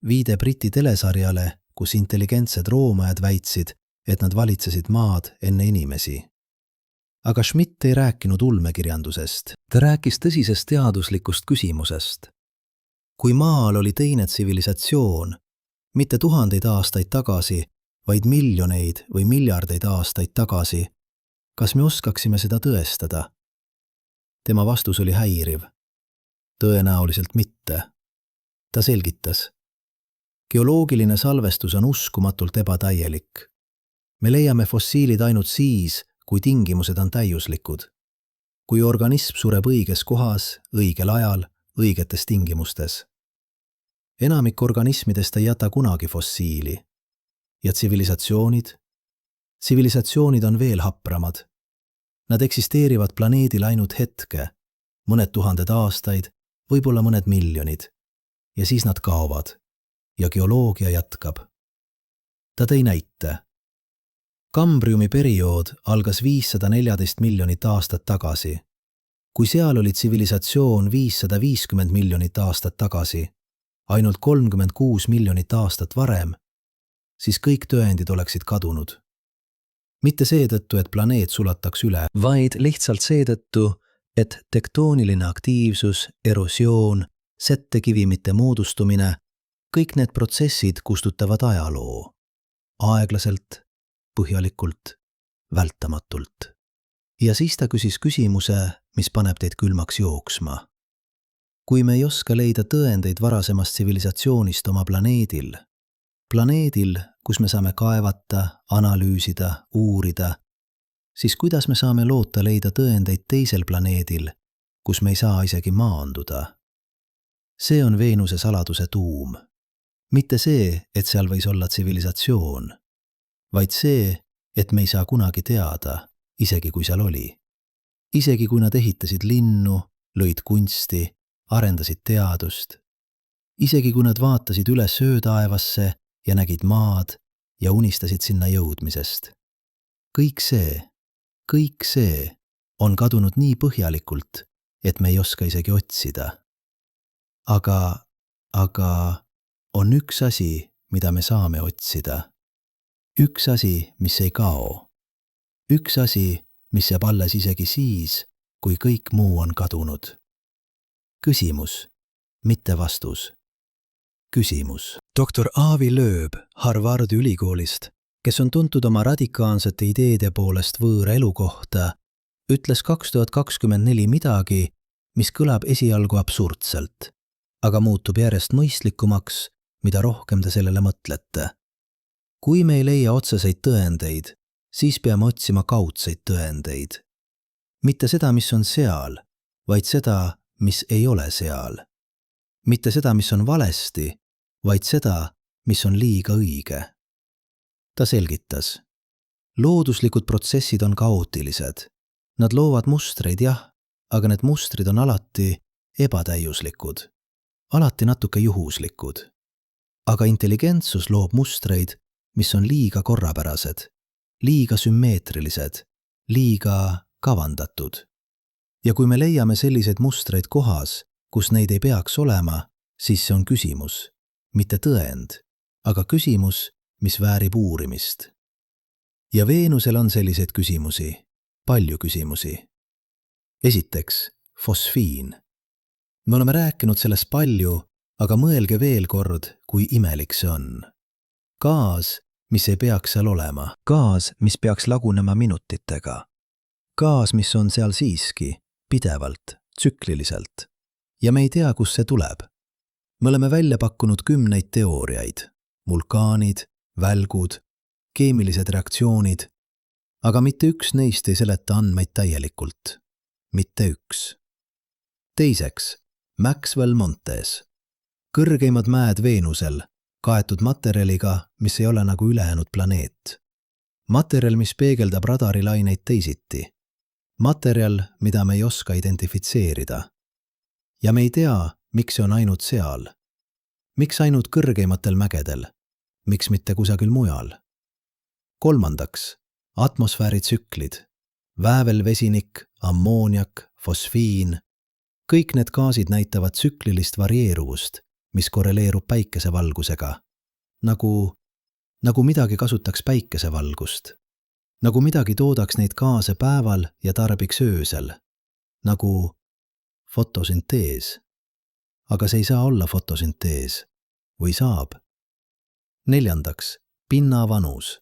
Speaker 1: Viide Briti telesarjale, kus intelligentsed roomajad väitsid, et nad valitsesid maad enne inimesi. Aga Schmidt ei rääkinud ulmekirjandusest.
Speaker 2: Ta rääkis tõsisest teaduslikust küsimusest.
Speaker 1: Kui maal oli teine tsivilisatsioon, mitte tuhandeid aastaid tagasi, vaid miljoneid või miljardeid aastaid tagasi, kas me oskaksime seda tõestada? Tema vastus oli häiriv. Tõenäoliselt mitte. Ta selgitas. Geoloogiline salvestus on uskumatult ebatäielik. Me leiame fossiilid ainult siis, kui tingimused on täiuslikud. Kui organism sureb õiges kohas, õigel ajal, õigetes tingimustes. Enamik organismidest ei jäta kunagi fossiili. Ja tsivilisatsioonid? Tsivilisatsioonid on veel hapramad. Nad eksisteerivad planeedil ainult hetke, mõned tuhanded aastaid, võib-olla mõned miljonid. Ja siis nad kaovad. Ja geoloogia jätkab. Ta tõi näite. Kambriumi periood algas 514 miljonit aastat tagasi. Kui seal oli tsivilisatsioon 550 miljonit aastat tagasi, ainult 36 miljonit aastat varem, siis kõik tõendid oleksid kadunud. Mitte seetõttu, et planeet sulataks üle,
Speaker 2: vaid lihtsalt seetõttu, et tektooniline aktiivsus, erosioon, settekivimite moodustumine, kõik need protsessid kustutavad ajaloo. Aeglaselt, põhjalikult, vältamatult. Ja siis ta küsis küsimuse, mis paneb teid külmaks jooksma. Kui me ei oska leida tõendeid varasemast tsivilisatsioonist oma planeedil, kus me saame kaevata, analüüsida, uurida, siis kuidas me saame loota leida tõendeid teisel planeedil, kus me ei saa isegi maanduda? See on Veenuse saladuse tuum. Mitte see, et seal võis olla tsivilisatsioon, vaid see, et me ei saa kunagi teada, isegi kui seal oli. Isegi kui nad ehitasid linnu, lõid kunsti, arendasid teadust. Isegi kui nad vaatasid üles öötaevasse ja nägid maad ja unistasid sinna jõudmisest. Kõik see on kadunud nii põhjalikult, et me ei oska isegi otsida. Aga on üks asi, mida me saame otsida. Üks asi, mis ei kao. Üks asi, mis jääb alles isegi siis, kui kõik muu on kadunud. Küsimus, mitte vastus. Küsimus. Dr. Avi Loeb Harvardi ülikoolist, kes on tuntud oma radikaalsete ideede poolest võõra elu kohta, ütles 2024 midagi, mis kõlab esialgu absurdselt, aga muutub järjest mõistlikumaks, mida rohkem te sellele mõtlete. Kui me ei leia otseseid tõendeid, siis peame otsima kaudseid tõendeid. Mitte seda, mis on seal, vaid seda, mis ei ole seal. Mitte seda, mis on valesti, vaid seda, mis on liiga õige. Ta selgitas. looduslikud protsessid on kaootilised. Nad loovad mustreid, jah, aga need mustrid on alati ebatäiuslikud, alati natuke juhuslikud. Aga intelligentsus loob mustreid, mis on liiga korrapärased, liiga sümmeetrilised, liiga kavandatud. Ja kui me leiame selliseid mustreid kohas, kus neid ei peaks olema, siis see on küsimus, mitte tõend, aga küsimus, mis väärib uurimist. Ja Veenusel on selliseid küsimusi, palju küsimusi. Esiteks, fosfiin. Me oleme rääkinud sellest palju, aga mõelge veel kord, kui imelik see on. Gaas, mis ei peaks seal olema. Gaas, mis peaks lagunema minutitega. Gaas, mis on seal siiski, pidevalt, tsükliliselt. Ja me ei tea, kus see tuleb. Me oleme välja pakkunud 10 teooriaid. Vulkaanid, välgud, keemilised reaktsioonid, aga mitte üks neist ei seleta andmeid täielikult. Mitte üks. Teiseks, Maxwell-Montes. Kõrgeimad mäed Veenusel, kaetud materjaliga, mis ei ole nagu ülejäänud planeet. Materjal, mis peegeldab radarilaineid teisiti. Materjal, mida me ei oska identifitseerida. Ja me ei tea, miks see on ainult seal. Miks ainult kõrgeimatel mägedel? Miks mitte kusagil mujal? Kolmandaks, atmosfääritsüklid. Väävelvesinik, ammooniak, fosfiin. Kõik need gaasid näitavad tsüklilist varieeruvust, mis korreleerub päikesevalgusega. Nagu midagi kasutaks päikesevalgust. Nagu midagi toodaks neid gaase päeval ja tarbiks öösel. Nagu fotosüntees. Aga see ei saa olla fotosüntees. Või saab? Neljandaks, pinna vanus.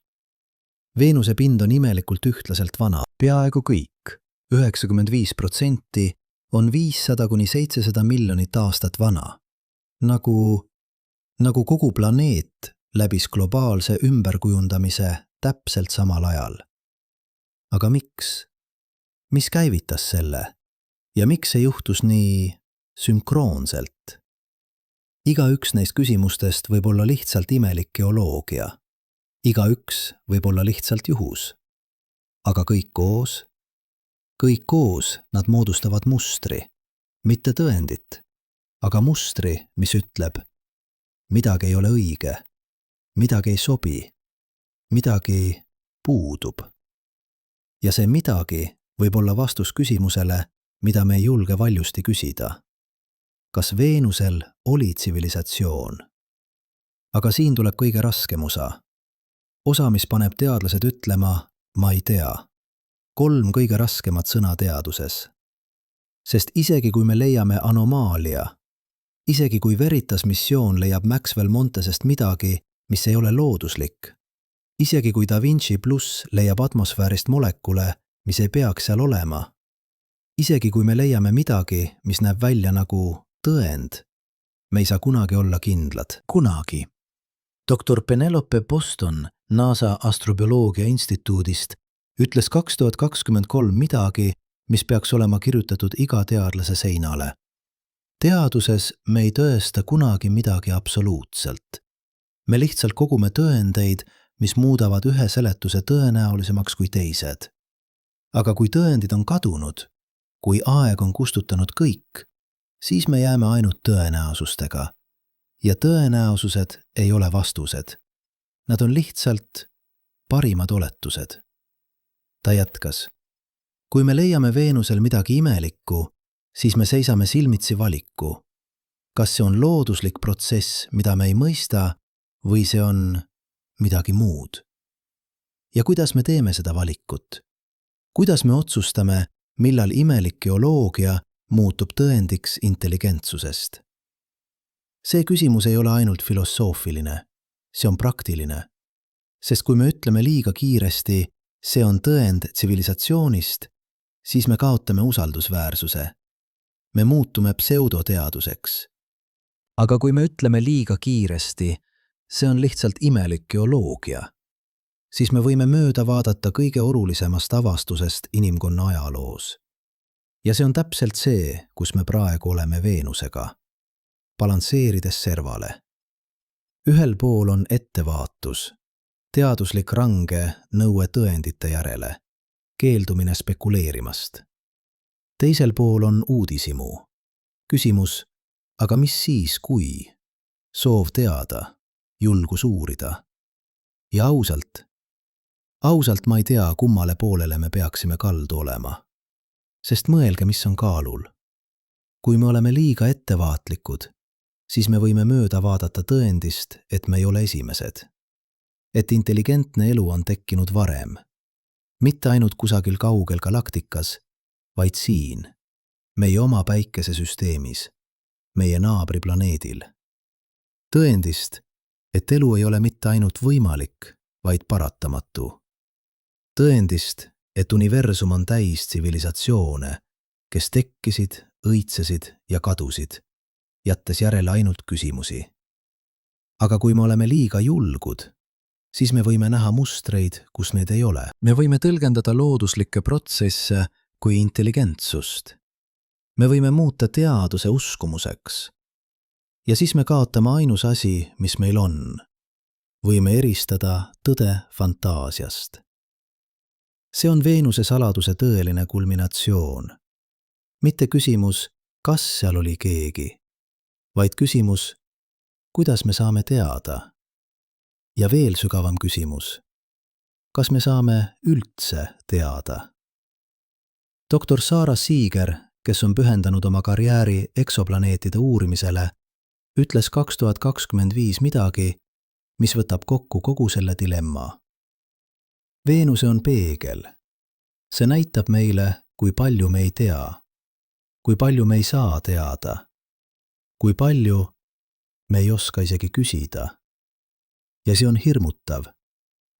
Speaker 2: Veenuse pind on imelikult ühtlaselt vana. Peaaegu kõik, 95%, on 500–700 miljonit aastat vana. Nagu kogu planeet läbis globaalse ümberkujundamise täpselt samal ajal. Aga miks? Mis käivitas selle? Ja miks see juhtus nii sünkroonselt? Igaüks neist küsimustest võib olla lihtsalt imelik geoloogia. Igaüks võib olla lihtsalt juhus. Aga kõik koos nad moodustavad mustri, mitte tõendit, aga mustri, mis ütleb, midagi ei ole õige, midagi ei sobi, midagi puudub. Ja see midagi võib olla vastus küsimusele, mida me ei julge valjusti küsida. Kas Veenusel oli tsivilisatsioon? Aga siin tuleb kõige raskem osa. Osa, mis paneb teadlased ütlema, ma ei tea. 3 kõige raskemat sõna teaduses. Sest isegi kui me leiame anomaalia, isegi kui Veritas missioon leiab Maxwell-Montesest midagi, mis ei ole looduslik, isegi kui Da Vinci pluss leiab atmosfäärist molekule, mis ei peaks seal olema, isegi kui me leiame midagi, mis näeb välja nagu tõend, me ei saa kunagi olla kindlad. Kunagi. Dr. Penelope Boston NASA astrobioloogia instituudist ütles 2023 midagi, mis peaks olema kirjutatud iga teadlase seinale. Teaduses me ei tõesta kunagi midagi absoluutselt. Me lihtsalt kogume tõendeid, mis muudavad ühe seletuse tõenäolisemaks kui teised. Aga kui tõendid on kadunud, kui aeg on kustutanud kõik, siis me jääme ainult tõenäosustega. Ja tõenäosused ei ole vastused. Nad on lihtsalt parimad oletused. Ta jätkas. Kui me leiame Veenusel midagi imelikku, siis me seisame silmitsi valiku. Kas see on looduslik protsess, mida me ei mõista, või see on midagi muud? Ja kuidas me teeme seda valikut? Kuidas me otsustame, millal imelik geoloogia muutub tõendiks intelligentsusest? See küsimus ei ole ainult filosoofiline, see on praktiline. Sest kui me ütleme liiga kiiresti, see on tõend tsivilisatsioonist, siis me kaotame usaldusväärsuse. Me muutume pseudoteaduseks. Aga kui me ütleme liiga kiiresti, see on lihtsalt imelik geoloogia, siis me võime mööda vaadata kõige olulisemast avastusest inimkonna ajaloos. Ja see on täpselt see, kus me praegu oleme Veenusega, balansseerides servale. Ühel pool on ettevaatus,
Speaker 1: teaduslik range nõue tõendite järele, keeldumine spekuleerimast. Teisel pool on uudishimu. Küsimus, aga mis siis, kui? Soov teada, julgus uurida. Ja ausalt ma ei tea, kummale poolele me peaksime kaldu olema. Sest mõelge, mis on kaalul. Kui me oleme liiga ettevaatlikud, siis me võime mööda vaadata tõendist, et me ei ole esimesed. Et intelligentne elu on tekkinud varem. Mitte ainult kusagil kaugel galaktikas, vaid siin, meie oma päikesesüsteemis, meie naabriplaneedil. Tõendist, et elu ei ole mitte ainult võimalik, vaid paratamatu. Tõendist, et universum on täis tsivilisatsioone, kes tekkisid, õitsesid ja kadusid, jättes järele ainult küsimusi. Aga kui me oleme liiga julgud, siis me võime näha mustreid, kus need ei ole. Me võime tõlgendada looduslikke protsesse kui intelligentsust. Me võime muuta teaduse uskumuseks. Ja siis me kaotame ainus asi, mis meil on. Võime eristada tõde fantaasiast. See on Veenuse saladuse tõeline kulminatsioon. Mitte küsimus, kas seal oli keegi, vaid küsimus, kuidas me saame teada. Ja veel sügavam küsimus, kas me saame üldse teada. Doktor Sara Seeger, kes on pühendanud oma karjääri eksoplaneetide uurimisele, ütles 2025 midagi, mis võtab kokku kogu selle dilemma. Veenuse on peegel. See näitab meile, kui palju me ei tea, kui palju me ei saa teada, kui palju me ei oska isegi küsida. Ja see on hirmutav,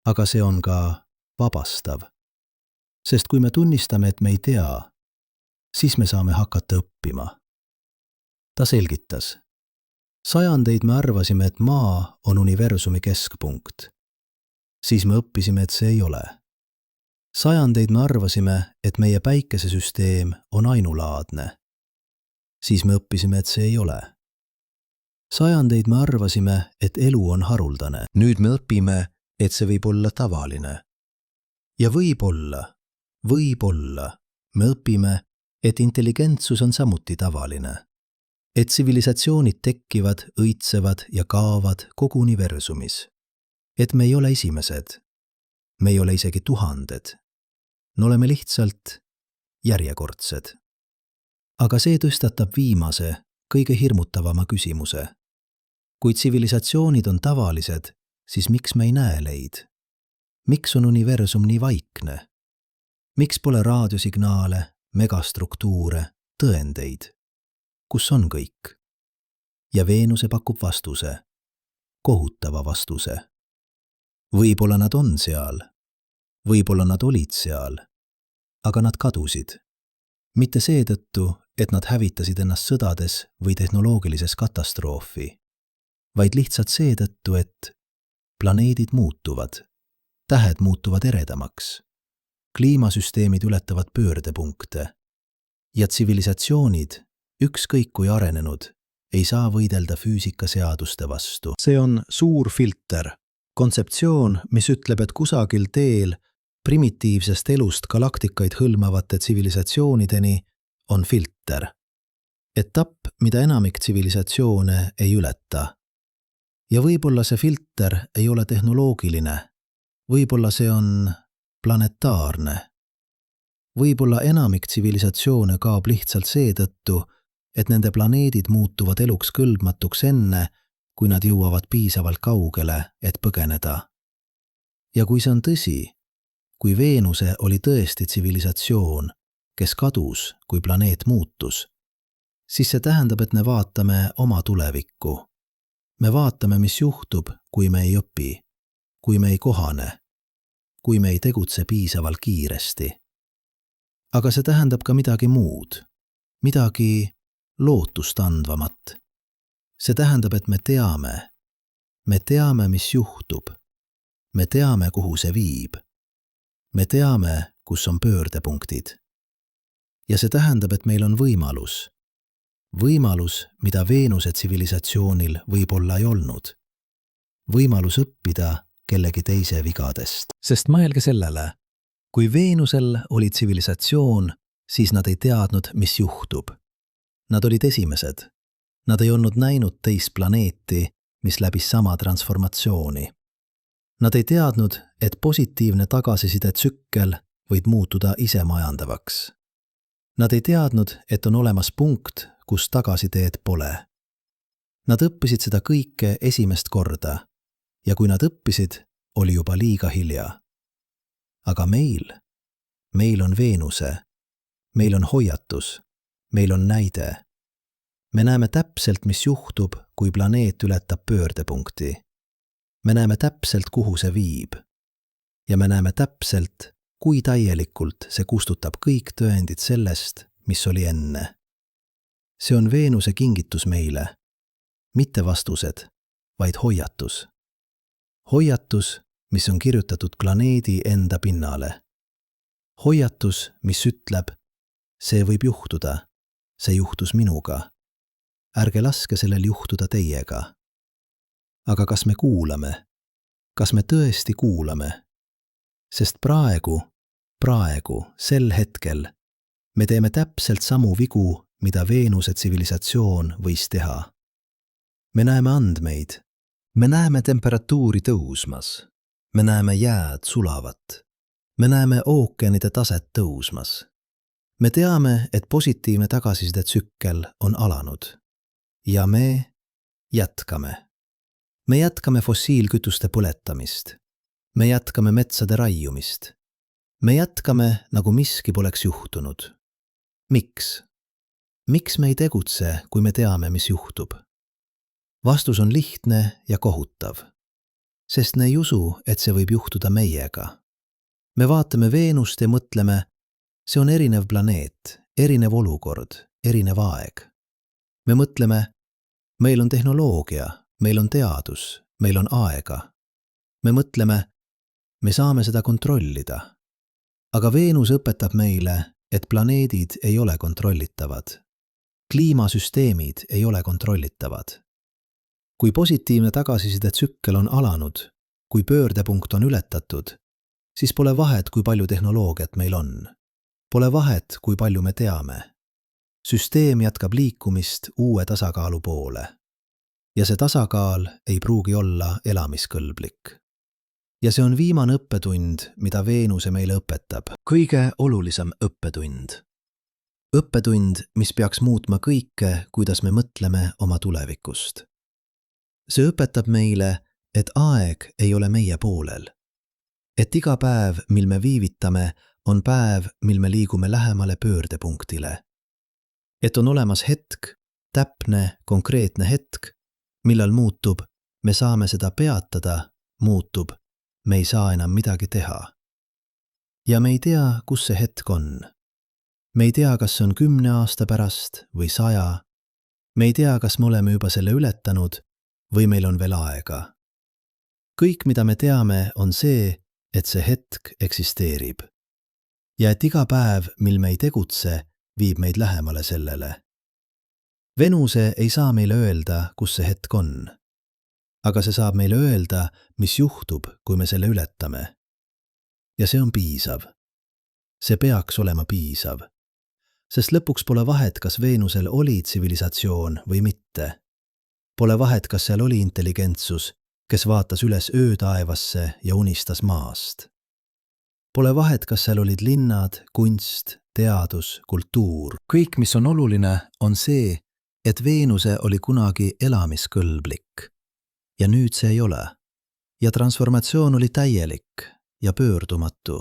Speaker 1: aga see on ka vabastav. Sest kui me tunnistame, et me ei tea, siis me saame hakata õppima. Ta selgitas. Sajandeid me arvasime, et Maa on universumi keskpunkt. Siis me õppisime, et see ei ole. Sajandeid me arvasime, et meie päikesesüsteem on ainulaadne. Siis me õppisime, et see ei ole. Sajandeid me arvasime, et elu on haruldane. Nüüd me õpime, et see võib olla tavaline. Ja võib-olla me õpime, et intelligentsus on samuti tavaline. Et tsivilisatsioonid tekkivad, õitsevad ja kaovad kogu universumis. Et me ei ole esimesed. Me ei ole isegi tuhanded. Me oleme lihtsalt järjekordsed. Aga see tõstatab viimase, kõige hirmutavama küsimuse. Kui tsivilisatsioonid on tavalised, siis miks me ei näe neid? Miks on universum nii vaikne? Miks pole raadiosignaale, megastruktuure, tõendeid? Kus on kõik? Ja Veenuse pakub vastuse. Kohutava vastuse. Võib-olla nad on seal. Võib-olla nad olid seal. Aga nad kadusid. Mitte seetõttu, et nad hävitasid ennast sõdades või tehnoloogilises katastroofi, vaid lihtsalt seetõttu, et planeedid muutuvad. Tähed muutuvad eredamaks. Kliimasüsteemid ületavad pöördepunkte. Ja tsivilisatsioonid, ükskõik kui arenenud, ei saa võidelda füüsikaseaduste vastu. See on suur filter. Kontseptsioon, mis ütleb, et kusagil teel primitiivsest elust galaktikaid hõlmavate tsivilisatsioonideni on filter. Etapp, mida enamik tsivilisatsioone ei ületa. Ja võib-olla see filter ei ole tehnoloogiline. Võib-olla see on planetaarne. Võib-olla enamik tsivilisatsioone kaob lihtsalt seetõttu, et nende planeedid muutuvad eluks kõlbmatuks enne, kui nad jõuavad piisavalt kaugele, et põgeneda. Ja kui see on tõsi, kui Veenuse oli tõesti tsivilisatsioon, kes kadus, kui planeet muutus, siis see tähendab, et me vaatame oma tulevikku. Me vaatame, mis juhtub, kui me ei õpi, kui me ei kohane, kui me ei tegutse piisavalt kiiresti. Aga see tähendab ka midagi muud, midagi lootustandvamat. See tähendab, et me teame, mis juhtub. Me teame, kuhu see viib. Me teame, kus on pöördepunktid. Ja see tähendab, et meil on võimalus. Võimalus, mida Veenuse tsivilisatsioonil võib-olla ei olnud. Võimalus õppida, kellegi teise vigadest.
Speaker 2: Sest mõelge sellele, kui Veenusel oli tsivilisatsioon, siis nad ei teadnud, mis juhtub. Nad olid esimesed. Nad ei olnud näinud teist planeeti, mis läbis sama transformatsiooni. Nad ei teadnud, et positiivne tagasiside tsükkel võib muutuda isemajandavaks. Nad ei teadnud, et on olemas punkt, kus tagasiteed pole. Nad õppisid seda kõike esimest korda ja kui nad õppisid, oli juba liiga hilja. Aga meil on Veenuse, meil on hoiatus, meil on näide. Me näeme täpselt, mis juhtub, kui planeet ületab pöördepunkti. Me näeme täpselt, kuhu see viib. Ja me näeme täpselt, kui täielikult see kustutab kõik tõendid sellest, mis oli enne. See on Veenuse kingitus meile. Mitte vastused, vaid hoiatus. Hoiatus, mis on kirjutatud planeedi enda pinnale. Hoiatus, mis ütleb, see võib juhtuda, see juhtus minuga. Ärge laske sellel juhtuda teiega. Aga kas me kuulame? Kas me tõesti kuulame? Sest praegu, sel hetkel, me teeme täpselt samu vigu, mida Veenuse tsivilisatsioon võis teha. Me näeme andmeid. Me näeme temperatuuri tõusmas. Me näeme jääd sulavat. Me näeme ookeanide taset tõusmas. Me teame, et positiivne tagasiside tsükkel on alanud. Ja me jätkame. Me jätkame fossiilkütuste põletamist. Me jätkame metsade raiumist. Me jätkame, nagu miski poleks juhtunud. Miks? Miks me ei tegutse, kui me teame, mis juhtub? Vastus on lihtne ja kohutav. Sest me ei usu, et see võib juhtuda meiega. Me vaatame Veenust ja mõtleme, see on erinev planeet, erinev olukord, erinev aeg. Me mõtleme, meil on tehnoloogia, meil on teadus, meil on aega. Me mõtleme, me saame seda kontrollida. Aga Veenus õpetab meile, et planeedid ei ole kontrollitavad. Kliimasüsteemid ei ole kontrollitavad. Kui positiivne tagasiside tsükkel on alanud, kui pöördepunkt on ületatud, siis pole vahet, kui palju tehnoloogiat meil on. Pole vahet, kui palju me teame. Süsteem jätkab liikumist uue tasakaalu poole. Ja see tasakaal ei pruugi olla elamiskõlblik. Ja see on viimane õppetund, mida Veenuse meile õpetab. Kõige olulisem õppetund. Õppetund, mis peaks muutma kõike, kuidas me mõtleme oma tulevikust. See õpetab meile, et aeg ei ole meie poolel. Et iga päev, mil me viivitame, on päev, mil me liigume lähemale pöördepunktile. Et on olemas hetk, täpne, konkreetne hetk, millal muutub, me saame seda peatada, muutub, me ei saa enam midagi teha. Ja me ei tea, kus see hetk on. Me ei tea, kas see on 10 aasta pärast või 100. Me ei tea, kas me oleme juba selle ületanud või meil on veel aega. Kõik, mida me teame, on see, et see hetk eksisteerib. Ja et iga päev, mil me ei tegutse, viib meid lähemale sellele. Venuse ei saa meile öelda, kus see hetk on. Aga see saab meile öelda, mis juhtub, kui me selle ületame. Ja see on piisav. See peaks olema piisav. Sest lõpuks pole vahet, kas Veenusel oli tsivilisatsioon või mitte. Pole vahet, kas seal oli intelligentsus, kes vaatas üles öötaevasse ja unistas maast. Pole vahet, kas seal olid linnad, kunst, teadus, kultuur. Kõik, mis on oluline, on see, et Veenuse oli kunagi elamiskõlblik. Ja nüüd see ei ole. Ja transformatsioon oli täielik ja pöördumatu.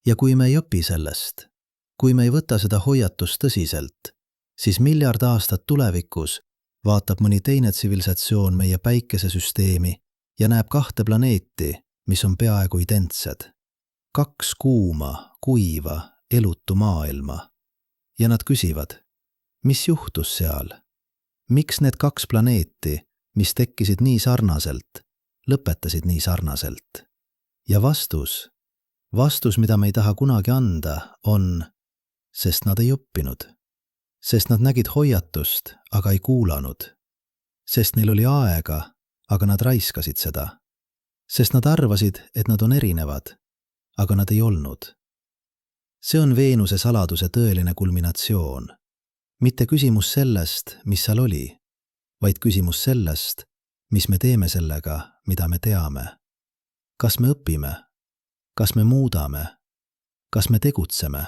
Speaker 2: Ja kui me ei õpi sellest, kui me ei võta seda hoiatust tõsiselt, siis miljard aastat tulevikus vaatab mõni teine tsivilisatsioon meie päikesesüsteemi ja näeb 2 planeeti, mis on peaaegu identsed. 2 kuuma, kuiva, elutu maailma. Ja nad küsivad, mis juhtus seal? Miks need 2 planeeti, mis tekkisid nii sarnaselt, lõpetasid nii sarnaselt? Ja vastus, mida me ei taha kunagi anda, on, sest nad ei õppinud. Sest nad nägid hoiatust, aga ei kuulanud. Sest neil oli aega, aga nad raiskasid seda.
Speaker 1: sest nad arvasid, et nad on erinevad, aga nad ei olnud. See on Veenuse saladuse tõeline kulminatsioon. Mitte küsimus sellest, mis seal oli, vaid küsimus sellest, mis me teeme sellega, mida me teame. Kas me õpime? Kas me muudame? Kas me tegutseme?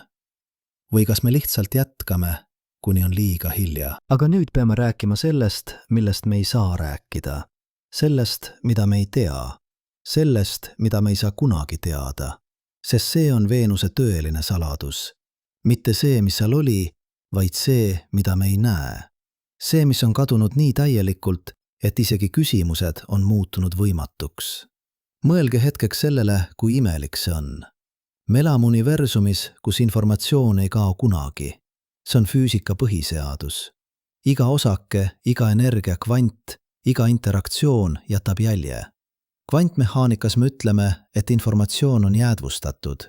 Speaker 1: Või kas me lihtsalt jätkame, kuni on liiga hilja? Aga nüüd peame rääkima sellest, millest me ei saa rääkida. Sellest, mida me ei tea. Sellest, mida me ei saa kunagi teada. Sest see on Veenuse tõeline saladus. Mitte see, mis seal oli, vaid see, mida me ei näe. See, mis on kadunud nii täielikult, et isegi küsimused on muutunud võimatuks. Mõelge hetkeks sellele, kui imelik see on. Me elame universumis, kus informatsioon ei kao kunagi. See on füüsika põhiseadus. Iga osake, iga energia kvant, iga interaktsioon jätab jälje. Kvantmehaanikas me ütleme, et informatsioon on jäädvustatud.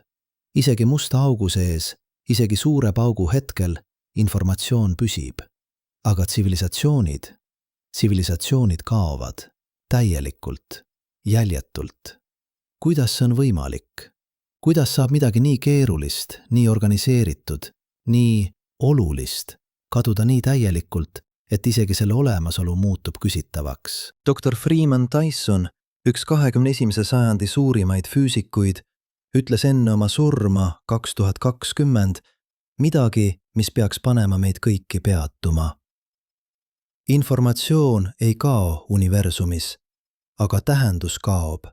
Speaker 1: Isegi musta augu sees, isegi suure paugu hetkel informatsioon püsib. Aga tsivilisatsioonid kaovad täielikult, jäljetult. Kuidas see on võimalik? Kuidas saab midagi nii keerulist, nii organiseeritud, nii olulist kaduda nii täielikult, et isegi selle olemasolu muutub küsitavaks? Dr. Freeman Dyson, üks 21. sajandi suurimaid füüsikuid, ütles enne oma surma 2020 midagi, mis peaks panema meid kõiki peatuma. Informatsioon ei kao universumis, aga tähendus kaob,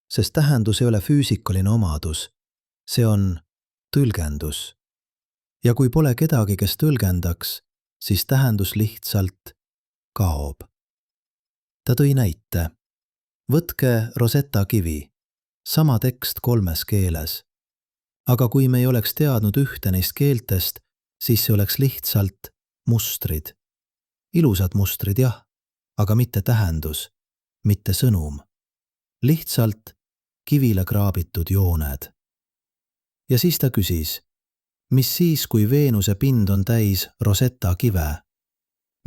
Speaker 1: sest tähendus ei ole füüsikaline omadus, see on tõlgendus. Ja kui pole kedagi, kes tõlgendaks, siis tähendus lihtsalt kaob. Ta tõi näite. Võtke Rosetta kivi, sama tekst 3 keeles. Aga kui me ei oleks teadnud ühte neist keeltest, siis see oleks lihtsalt mustrid. Ilusad mustrid, jah, aga mitte tähendus, mitte sõnum. Lihtsalt kivile kraabitud jooned. Ja siis ta küsis, mis siis, kui Veenuse pind on täis Rosetta kive?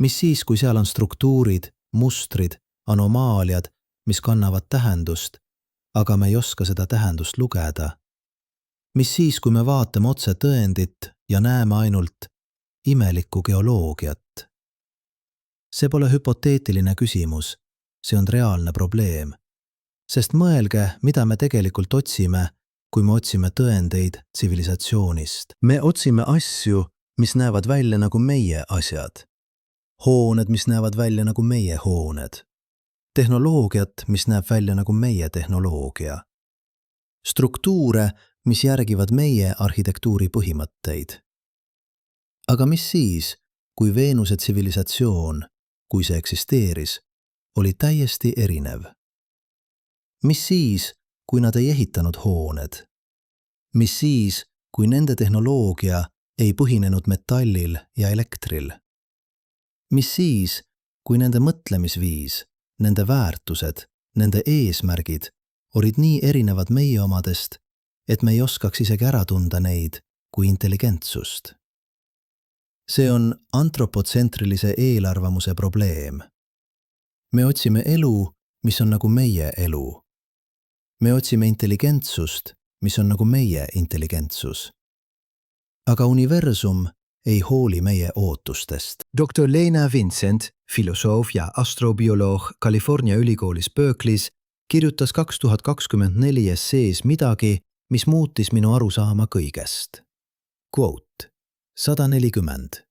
Speaker 1: Mis siis, kui seal on struktuurid, mustrid, anomaaliad, mis kannavad tähendust, aga me ei oska seda tähendust lugeda? Mis siis, kui me vaatame otse tõendit ja näeme ainult imelikku geoloogiat? See pole hüpoteetiline küsimus, see on reaalne probleem. Sest mõelge, mida me tegelikult otsime, kui me otsime tõendeid tsivilisatsioonist. Me otsime asju, mis näevad välja nagu meie asjad. Hooned, mis näevad välja nagu meie hooned. Tehnoloogiat, mis näeb välja nagu meie tehnoloogia. Struktuure, mis järgivad meie arhitektuuri põhimõtteid. Aga mis siis, kui Veenuse tsivilisatsioon, kui see eksisteeris, oli täiesti erinev? Mis siis, kui nad ei ehitanud hooned? Mis siis, kui nende tehnoloogia ei põhinenud metallil ja elektril? Mis siis, kui nende mõtlemisviis, nende väärtused, nende eesmärgid olid nii erinevad meie omadest, et me ei oskaks isegi ära tunda neid kui intelligentsust? See on antropotsentrilise eelarvamuse probleem. Me otsime elu, mis on nagu meie elu. Me otsime intelligentsust, mis on nagu meie intelligentsus. Aga universum ei hooli meie ootustest. Dr. Lena Vincent, filosoof ja astrobioloog California ülikoolis Berkeley's, kirjutas 2024 essees midagi, mis muutis minu arusaama kõigest. Quote. 140.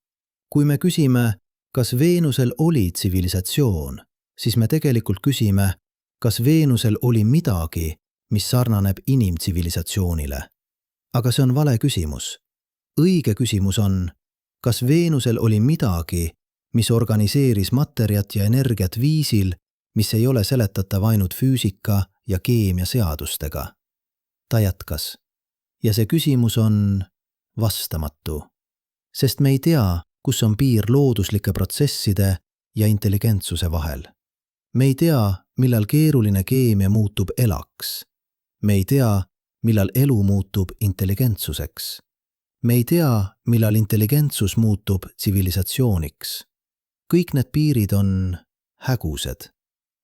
Speaker 1: Kui me küsime, kas Veenusel oli tsivilisatsioon, siis me tegelikult küsime, kas Veenusel oli midagi, mis sarnaneb inimtsivilisatsioonile. Aga see on vale küsimus. Õige küsimus on, kas Veenusel oli midagi, mis organiseeris materjat ja energiat viisil, mis ei ole seletatav ainult füüsika ja keemia seadustega. Ta jätkas. Ja see küsimus on vastamatu. Sest me ei tea, kus on piir looduslike protsesside ja intelligentsuse vahel. Me ei tea, millal keeruline keemia muutub elaks. Me ei tea, millal elu muutub intelligentsuseks. Me ei tea, millal intelligentsus muutub tsivilisatsiooniks. Kõik need piirid on hägused,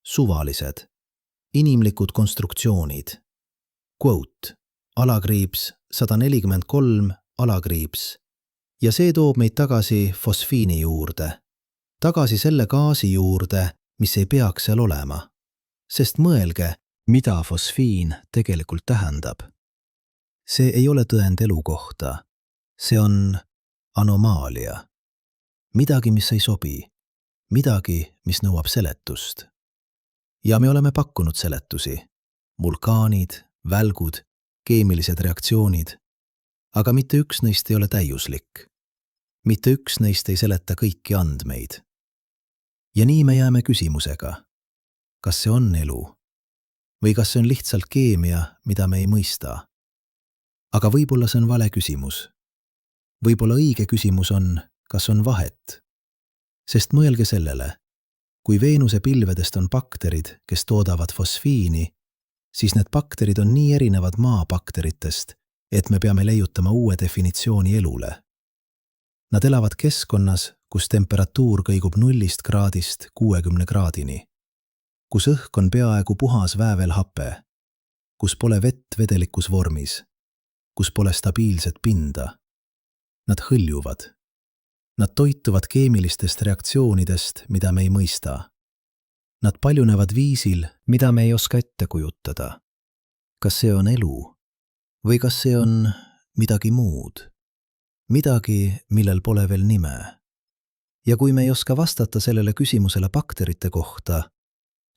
Speaker 1: suvalised. inimlikud konstruktsioonid. Quote, /143, ja see toob meid tagasi fosfiini juurde. Tagasi selle gaasi juurde, mis ei peaks seal olema. Sest mõelge, mida fosfiin tegelikult tähendab. See ei ole tõend elu kohta. See on anomaalia. Midagi, mis ei sobi. Midagi, mis nõuab seletust. Ja me oleme pakkunud seletusi. Vulkaanid, välgud, keemilised reaktsioonid. Aga mitte üks neist ei ole täiuslik. Mitte üks neist ei seleta kõiki andmeid. Ja nii me jääme küsimusega. Kas see on elu? Või kas see on lihtsalt keemia, mida me ei mõista? Aga võib-olla see on vale küsimus. Võib-olla õige küsimus on, kas on vahet. Sest mõelge sellele, kui Veenuse pilvedest on bakterid, kes toodavad fosfiini, siis need bakterid on nii erinevad maa bakteritest, et me peame leiutama uue definitsiooni elule. Nad elavad keskkonnas, kus temperatuur kõigub 0 kraadist 60 kraadini, kus õhk on peaaegu puhas väävelhape, kus pole vett vedelikus vormis, kus pole stabiilset pinda. Nad hõljuvad. Nad toituvad keemilistest reaktsioonidest, mida me ei mõista. Nad paljunevad viisil, mida me ei oska ette kujutada. Kas see on elu? Või kas see on midagi muud? Midagi, millel pole veel nime. Ja kui me ei oska vastata sellele küsimusele bakterite kohta,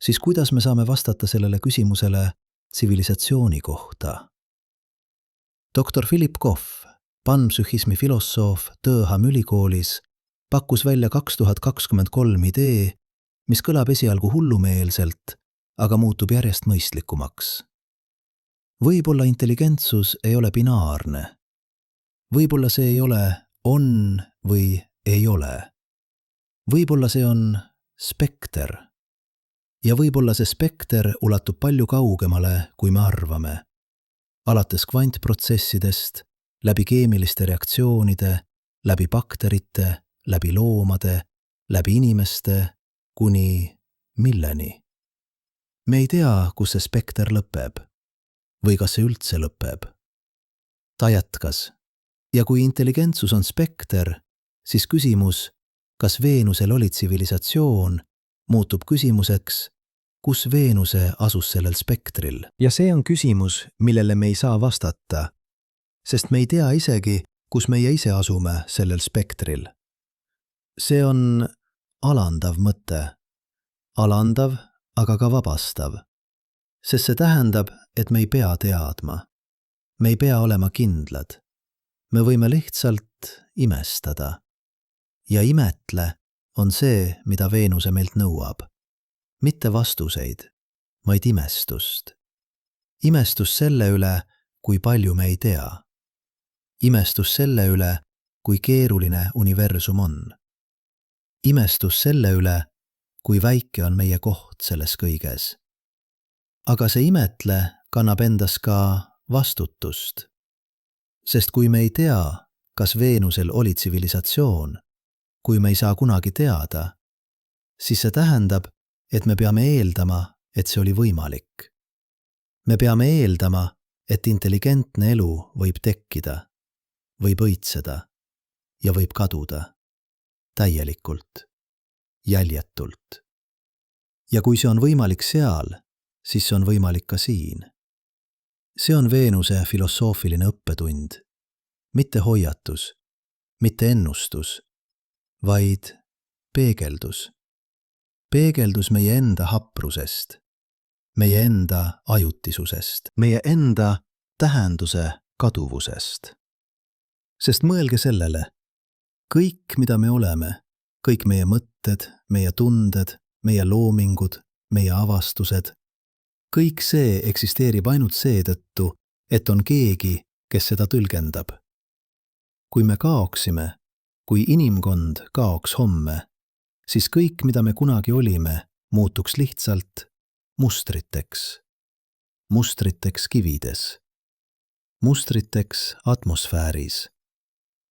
Speaker 1: siis kuidas me saame vastata sellele küsimusele tsivilisatsiooni kohta? Dr. Philip Koff, panpsühhismi filosoof Durham ülikoolis, pakkus välja 2023 idee, mis kõlab esialgu hullumeelselt, aga muutub järjest mõistlikumaks. Võib-olla intelligentsus ei ole binaarne. Võib-olla see ei ole on või ei ole. Võib-olla see on spekter. Ja võib-olla see spekter ulatub palju kaugemale, kui me arvame. Alates kvantprotsessidest, läbi keemiliste reaktsioonide, läbi bakterite, läbi loomade, läbi inimeste, kuni milleni. Me ei tea, kus see spekter lõpeb. Või kas see üldse lõpeb. Ta jätkas. Ja kui intelligentsus on spekter, siis küsimus, kas Veenusel oli tsivilisatsioon, muutub küsimuseks, kus Veenuse asus sellel spektril. Ja see on küsimus, millele me ei saa vastata, sest me ei tea isegi, kus meie ise asume sellel spektril. See on alandav mõte. Alandav, aga ka vabastav. Sest see tähendab, et me ei pea teadma. Me ei pea olema kindlad. Me võime lihtsalt imestada. Ja imetle on see, mida Veenuse meilt nõuab. Mitte vastuseid, vaid imestust. Imestus selle üle, kui palju me ei tea. Imestus selle üle, kui keeruline universum on. Imestus selle üle, kui väike on meie koht selles kõiges. Aga see imetle kannab endas ka vastutust. Sest kui me ei tea, kas Veenusel oli tsivilisatsioon, kui me ei saa kunagi teada, siis see tähendab, et me peame eeldama, et see oli võimalik. Me peame eeldama, et intelligentne elu võib tekkida, võib õitseda ja võib kaduda. Täielikult, jäljetult. Ja kui see on võimalik seal, siis see on võimalik ka siin. See on Veenuse filosoofiline õppetund. Mitte hoiatus, mitte ennustus, vaid peegeldus. Peegeldus meie enda haprusest, meie enda ajutisusest, meie enda tähenduse kaduvusest. Sest mõelge sellele, kõik, mida me oleme, kõik meie mõtted, meie tunded, meie loomingud, meie avastused, kõik see eksisteerib ainult seetõttu, et on keegi, kes seda tõlgendab. Kui me kaoksime, kui inimkond kaoks homme, siis kõik, mida me kunagi olime, muutuks lihtsalt mustriteks. Mustriteks kivides. Mustriteks atmosfääris.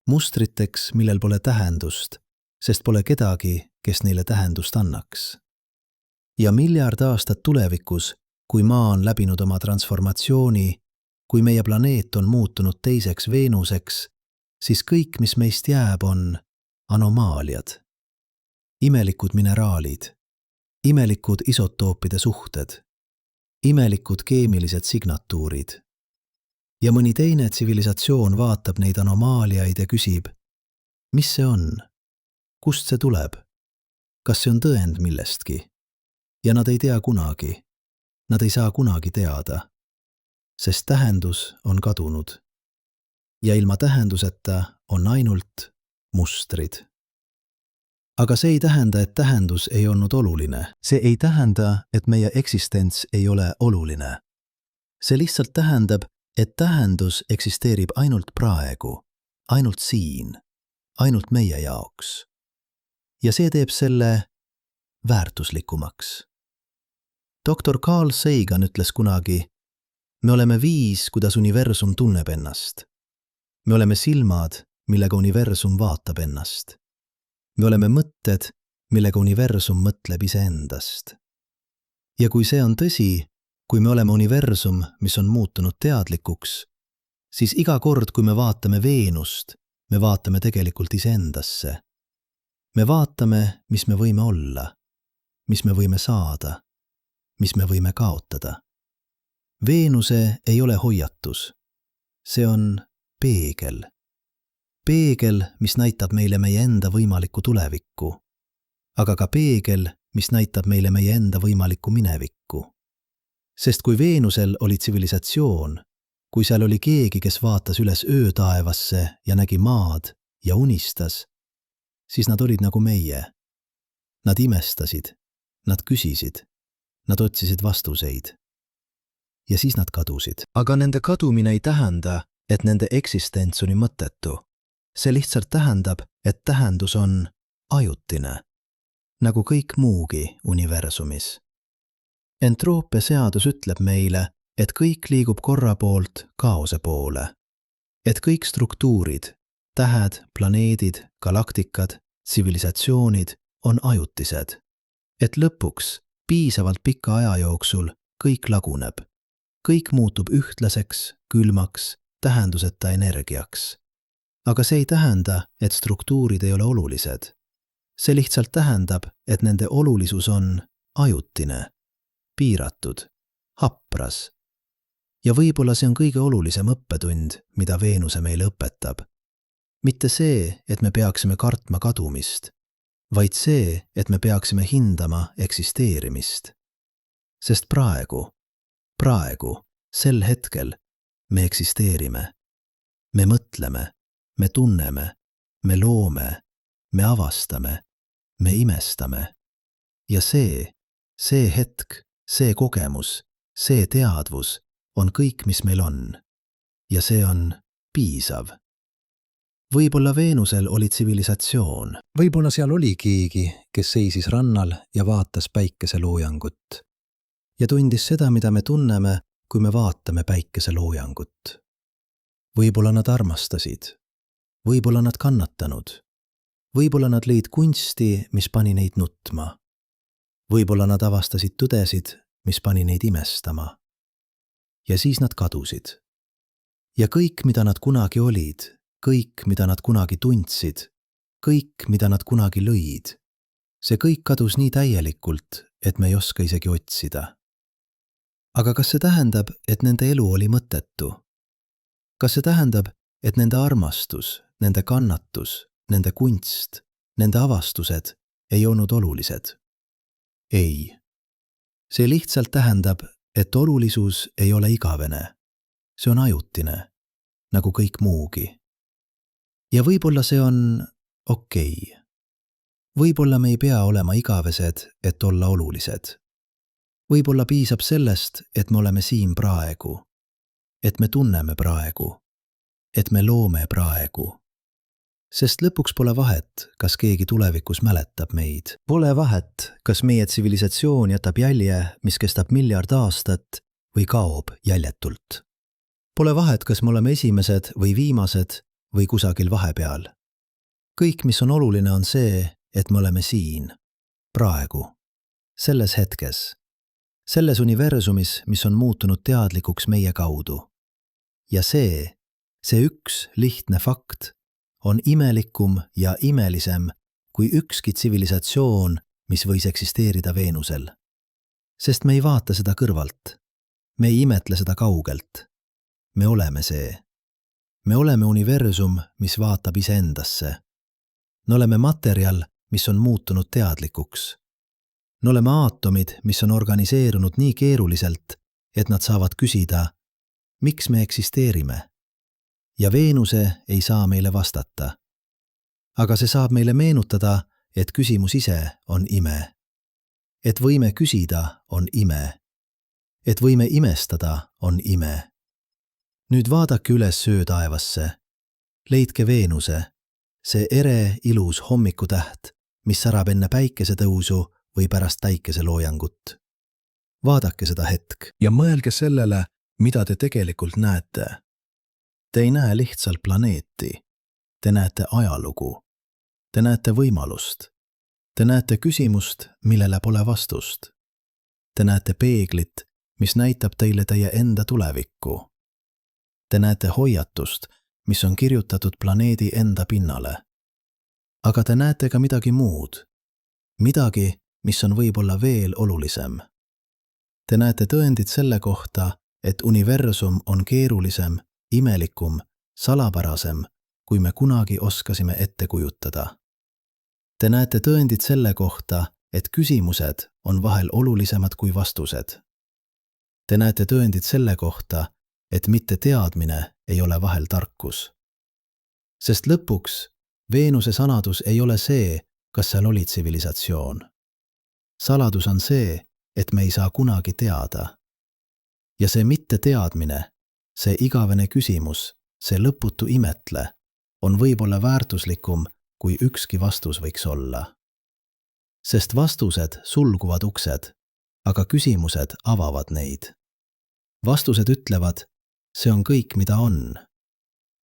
Speaker 1: Mustriteks, millel pole tähendust, sest pole kedagi, kes neile tähendust annaks. Ja miljard aastat tulevikus kui Maa on läbinud oma transformatsiooni, kui meie planeet on muutunud teiseks Veenuseks, siis kõik, mis meist jääb, on anomaaliad, imelikud mineraalid, imelikud isotoopide suhted, imelikud keemilised signatuurid. Ja mõni teine tsivilisatsioon vaatab neid anomaaliaid ja küsib, mis see on? Kust see tuleb? Kas see on tõend millestki? Ja nad ei tea kunagi. Nad ei saa kunagi teada, sest tähendus on kadunud. Ja ilma tähenduseta on ainult mustrid. Aga see ei tähenda, et tähendus ei olnud oluline. See ei tähenda, et meie eksistents ei ole oluline. See lihtsalt tähendab, et tähendus eksisteerib ainult praegu, ainult siin, ainult meie jaoks. Ja see teeb selle väärtuslikumaks. Dr. Carl Sagan ütles kunagi, me oleme viis, kuidas universum tunneb ennast. Me oleme silmad, millega universum vaatab ennast. Me oleme mõtted, millega universum mõtleb iseendast. Ja kui see on tõsi, kui me oleme universum, mis on muutunud teadlikuks, siis iga kord, kui me vaatame Veenust, me vaatame tegelikult iseendasse. Me vaatame, mis me võime olla, mis me võime saada, mis me võime kaotada. Veenuse ei ole hoiatus. See on peegel. Peegel, mis näitab meile meie enda võimalikku tulevikku, aga ka peegel, mis näitab meile meie enda võimalikku minevikku. Sest kui Veenusel oli tsivilisatsioon, kui seal oli keegi, kes vaatas üles öötaevasse ja nägi maad ja unistas, siis nad olid nagu meie. Nad imestasid, nad küsisid, nad otsisid vastuseid. Ja siis nad kadusid. Aga nende kadumine ei tähenda, et nende eksistents oli mõttetu. See lihtsalt tähendab, et tähendus on ajutine, nagu kõik muugi universumis. Entroopia seadus ütleb meile, et kõik liigub korra poolt kaose poole. Et kõik struktuurid, tähed, planeedid, galaktikad, tsivilisatsioonid on ajutised. Et lõpuks, piisavalt pika aja jooksul, kõik laguneb. Kõik muutub ühtlaseks, külmaks, tähenduseta energiaks. Aga see ei tähenda, et struktuurid ei ole olulised. See lihtsalt tähendab, et nende olulisus on ajutine, piiratud, hapras. Ja võib-olla see on kõige olulisem õppetund, mida Veenuse meile õpetab. Mitte see, et me peaksime kartma kadumist, vaid see, et me peaksime hindama eksisteerimist. Sest praegu, sel hetkel me eksisteerime. Me mõtleme, me tunneme, me loome, me avastame, me imestame. Ja see hetk, see kogemus, see teadvus on kõik, mis meil on. Ja see on piisav. Võib-olla Veenusel oli tsivilisatsioon. Võib-olla seal oli keegi, kes seisis rannal ja vaatas päikeseloojangut. Ja tundis seda, mida me tunneme, kui me vaatame päikeseloojangut. Võib-olla nad armastasid. Võib-olla nad kannatanud. Võib-olla nad lõid kunsti, mis pani neid nutma. Võib-olla nad avastasid tõdesid, mis pani neid imestama. Ja siis nad kadusid. Ja kõik, mida nad kunagi olid, kõik, mida nad kunagi tundsid, kõik, mida nad kunagi lõid, see kõik kadus nii täielikult, et me ei oska isegi otsida. Aga kas see tähendab, et nende elu oli mõttetu? Kas see tähendab, et nende armastus, nende kannatus, nende kunst, nende avastused ei olnud olulised? Ei. See lihtsalt tähendab, et olulisus ei ole igavene. See on ajutine, nagu kõik muugi. Ja võib-olla see on okei. Võib-olla me ei pea olema igavesed, et olla olulised. Võib-olla piisab sellest, et me oleme siin praegu, et me tunneme praegu, et me loome praegu. Sest lõpuks pole vahet, kas keegi tulevikus mäletab meid. Pole vahet, kas meie tsivilisatsioon jätab jälje, mis kestab miljard aastat või kaob jäljetult. Pole vahet, kas me oleme esimesed või viimased või kusagil vahepeal. Kõik, mis on oluline, on see, et me oleme siin, praegu, selles hetkes.
Speaker 2: Selles universumis, mis on muutunud teadlikuks meie kaudu. Ja see üks lihtne fakt on imelikum ja imelisem kui ükski tsivilisatsioon, mis võis eksisteerida Veenusel. Sest me ei vaata seda kõrvalt. Me ei imetle seda kaugelt. Me oleme see. Me oleme universum, mis vaatab iseendasse. Me oleme materjal, mis on muutunud teadlikuks. Me oleme aatomid, mis on organiseerunud nii keeruliselt, et nad saavad küsida, miks me eksisteerime. Ja Veenuse ei saa meile vastata. Aga see saab meile meenutada, et küsimus ise on ime. Et võime küsida on ime. Et võime imestada on ime. Nüüd vaadake üles öötaevasse. Leidke Veenuse, see ere ilus hommikutäht, mis särab enne päikesetõusu või pärast päikeseloojangut. Vaadake seda hetk.
Speaker 1: Ja mõelge sellele, mida te tegelikult näete. Te ei näe lihtsalt planeeti. Te näete ajalugu. Te näete võimalust. Te näete küsimust, millele pole vastust. Te näete peeglit, mis näitab teile teie enda tulevikku. Te näete hoiatust, mis on kirjutatud planeedi enda pinnale. Aga te näete ka midagi muud. Midagi, mis on võib-olla veel olulisem. Te näete tõendid selle kohta, et universum on keerulisem, imelikum, salapärasem, kui me kunagi oskasime ette kujutada. Te näete tõendid selle kohta, et küsimused on vahel olulisemad kui vastused. Te näete tõendid selle kohta, et mitte teadmine ei ole vahel tarkus. Sest lõpuks Veenuse saladus ei ole see, kas seal oli tsivilisatsioon. Saladus on see, et me ei saa kunagi teada. Ja see mitte teadmine, see igavene küsimus, see lõputu imetle, on võib-olla väärtuslikum, kui ükski vastus võiks olla. Sest vastused sulguvad uksed, aga küsimused avavad neid. Vastused ütlevad, see on kõik, mida on.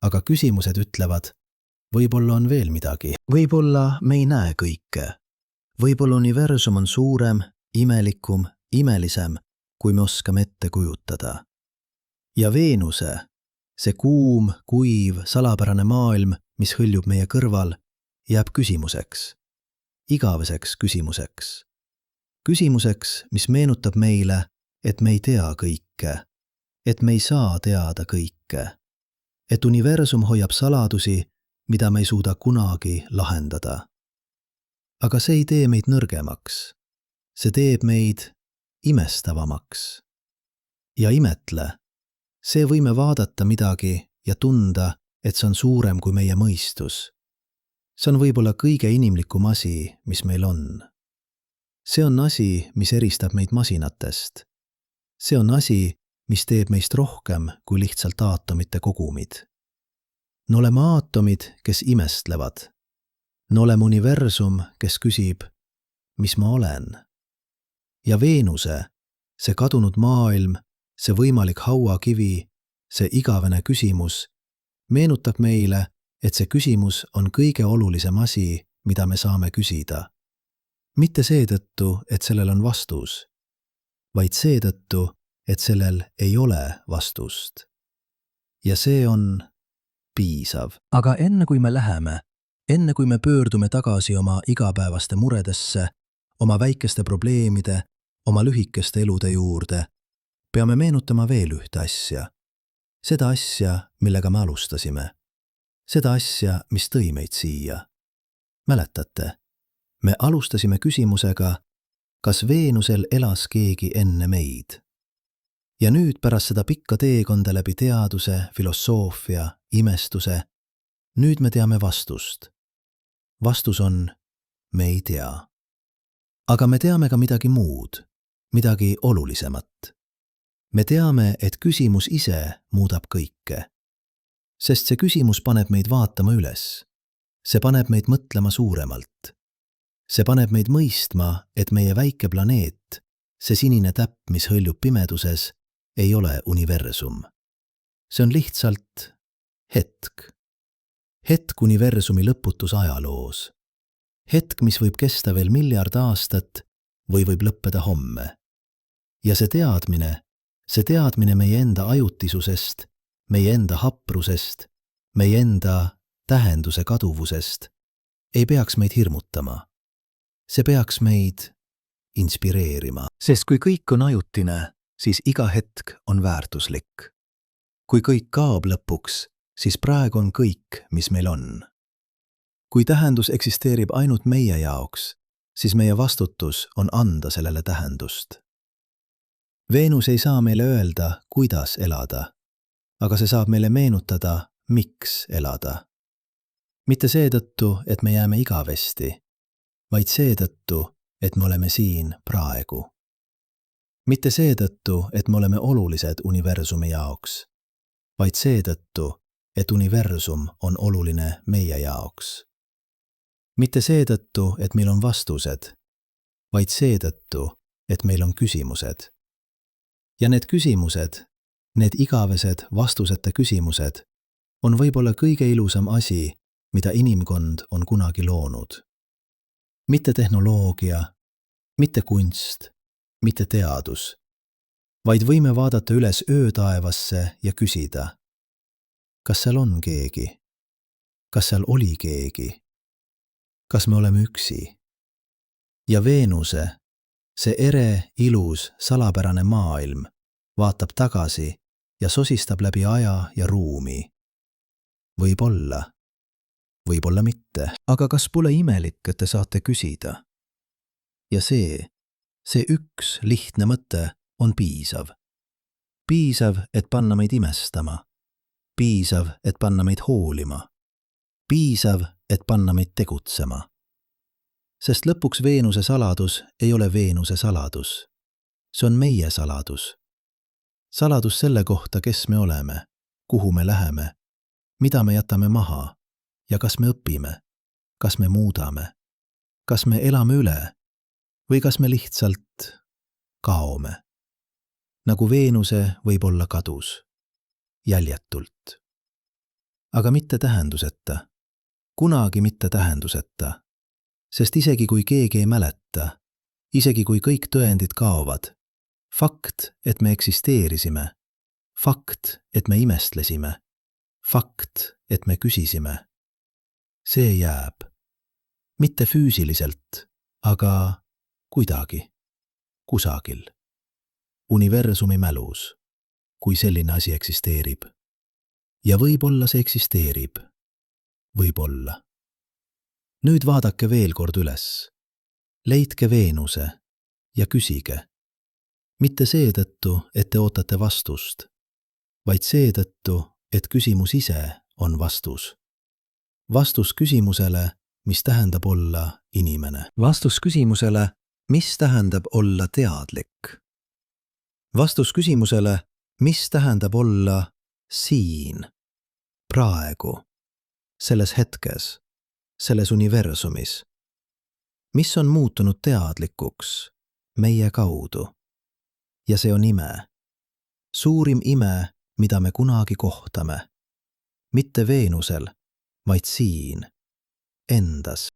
Speaker 1: Aga küsimused ütlevad, võib-olla on veel midagi. Võib-olla me ei näe kõike. Võib-olla universum on suurem, imelikum, imelisem, kui me oskame ette kujutada. Ja Veenuse, see kuum, kuiv, salapärane maailm, mis hõljub meie kõrval, jääb küsimuseks. Igaveseks küsimuseks. Küsimuseks, mis meenutab meile, et me ei tea kõike. Et me ei saa teada kõike. Et universum hoiab saladusi, mida me ei suuda kunagi lahendada. Aga see ei tee meid nõrgemaks. See teeb meid imestavamaks. Ja imetle, see võime vaadata midagi ja tunda, et see on suurem kui meie mõistus. See on võib-olla kõige inimlikum asi, mis meil on. See on asi, mis eristab meid masinatest. See on asi, mis teeb meist rohkem kui lihtsalt aatomite kogumid. Me oleme aatomid, kes imestlevad. Me oleme universum, kes küsib, mis ma olen. Ja Veenuse, see kadunud maailm, see võimalik hauakivi, see igavene küsimus, meenutab meile, et see küsimus on kõige olulisem asi, mida me saame küsida. Mitte seetõttu, et sellel on vastus, vaid seetõttu, et sellel ei ole vastust. Ja see on piisav. Aga enne kui me läheme, enne kui me pöördume tagasi oma igapäevaste muredesse, oma väikeste probleemide, oma lühikeste elude juurde, peame meenutama veel ühte asja. Seda asja, millega me alustasime. Seda asja, mis tõi meid siia. Mäletate, me alustasime küsimusega, kas Veenusel elas keegi enne meid. Ja nüüd pärast seda pikka teekonda läbi teaduse, filosoofia, imestuse, nüüd me teame vastust. Vastus on, me ei tea. Aga me teame ka midagi muud, midagi olulisemat. Me teame, et küsimus ise muudab kõike. Sest see küsimus paneb meid vaatama üles. See paneb meid mõtlema suuremalt. See paneb meid mõistma, et meie väike planeet, see sinine täpp, mis hõljub pimeduses, ei ole universum. See on lihtsalt hetk. Hetk universumi lõputus ajaloos. Hetk, mis võib kesta veel miljard aastat või võib lõppeda homme. ja see teadmine meie enda ajutisusest, meie enda haprusest, meie enda tähenduse kaduvusest ei peaks meid hirmutama. See peaks meid inspireerima. Sest kui kõik on ajutine, siis iga hetk on väärtuslik. Kui kõik kaob lõpuks, siis praegu on kõik, mis meil on. Kui tähendus eksisteerib ainult meie jaoks, siis meie vastutus on anda sellele tähendust. Veenus ei saa meile öelda, kuidas elada, aga see saab meile meenutada, miks elada. Mitte seetõttu, et me jääme igavesti, vaid seetõttu, et me oleme siin praegu. Mitte seetõttu, et me oleme olulised universumi jaoks, vaid seetõttu, et universum on oluline meie jaoks. Mitte seetõttu, et meil on vastused, vaid seetõttu, et meil on küsimused. Ja need küsimused, need igavesed vastuseta küsimused, on võib-olla kõige ilusam asi, mida inimkond on kunagi loonud. Mitte tehnoloogia, mitte kunst, mitte teadus, vaid võime vaadata üles öötaevasse ja küsida, kas seal on keegi? Kas seal oli keegi? Kas me oleme üksi? Ja Veenuse, see ere, ilus, salapärane maailm, vaatab tagasi ja sosistab läbi aja ja ruumi. Võib-olla mitte, aga kas pole imelik, et te saate küsida? Ja see üks lihtne mõte on piisav. Piisav, et panna meid imestama. Piisav, et panna meid hoolima. Piisav, et panna meid tegutsema. Sest lõpuks Veenuse saladus ei ole Veenuse saladus. See on meie saladus. Saladus selle kohta, kes me oleme, kuhu me läheme, mida me jätame maha ja kas me õpime, kas me muudame, kas me elame üle või kas me lihtsalt kaome. Nagu Veenuse võib olla kadus, jäljetult. Aga mitte tähenduseta, kunagi mitte tähenduseta, sest isegi kui keegi ei mäleta, isegi kui kõik tõendid kaovad, fakt, et me eksisteerisime, fakt, et me imestlesime, fakt, et me küsisime, see jääb. Mitte füüsiliselt, aga kuidagi, kusagil. Universumi mälus, kui selline asi eksisteerib. Ja võib-olla see eksisteerib. Võib-olla. Nüüd vaadake veel kord üles. Leidke Veenuse ja küsige. Mitte seetõttu, et te ootate vastust, vaid seetõttu, et küsimus ise on vastus. Vastus küsimusele, mis tähendab olla inimene. Vastus küsimusele, mis tähendab olla teadlik. Vastus küsimusele, mis tähendab olla siin, praegu, selles hetkes, selles universumis. Mis on muutunud teadlikuks meie kaudu? Ja see on ime. Suurim ime, mida me kunagi kohtame. Mitte Veenusel, vaid siin, endas.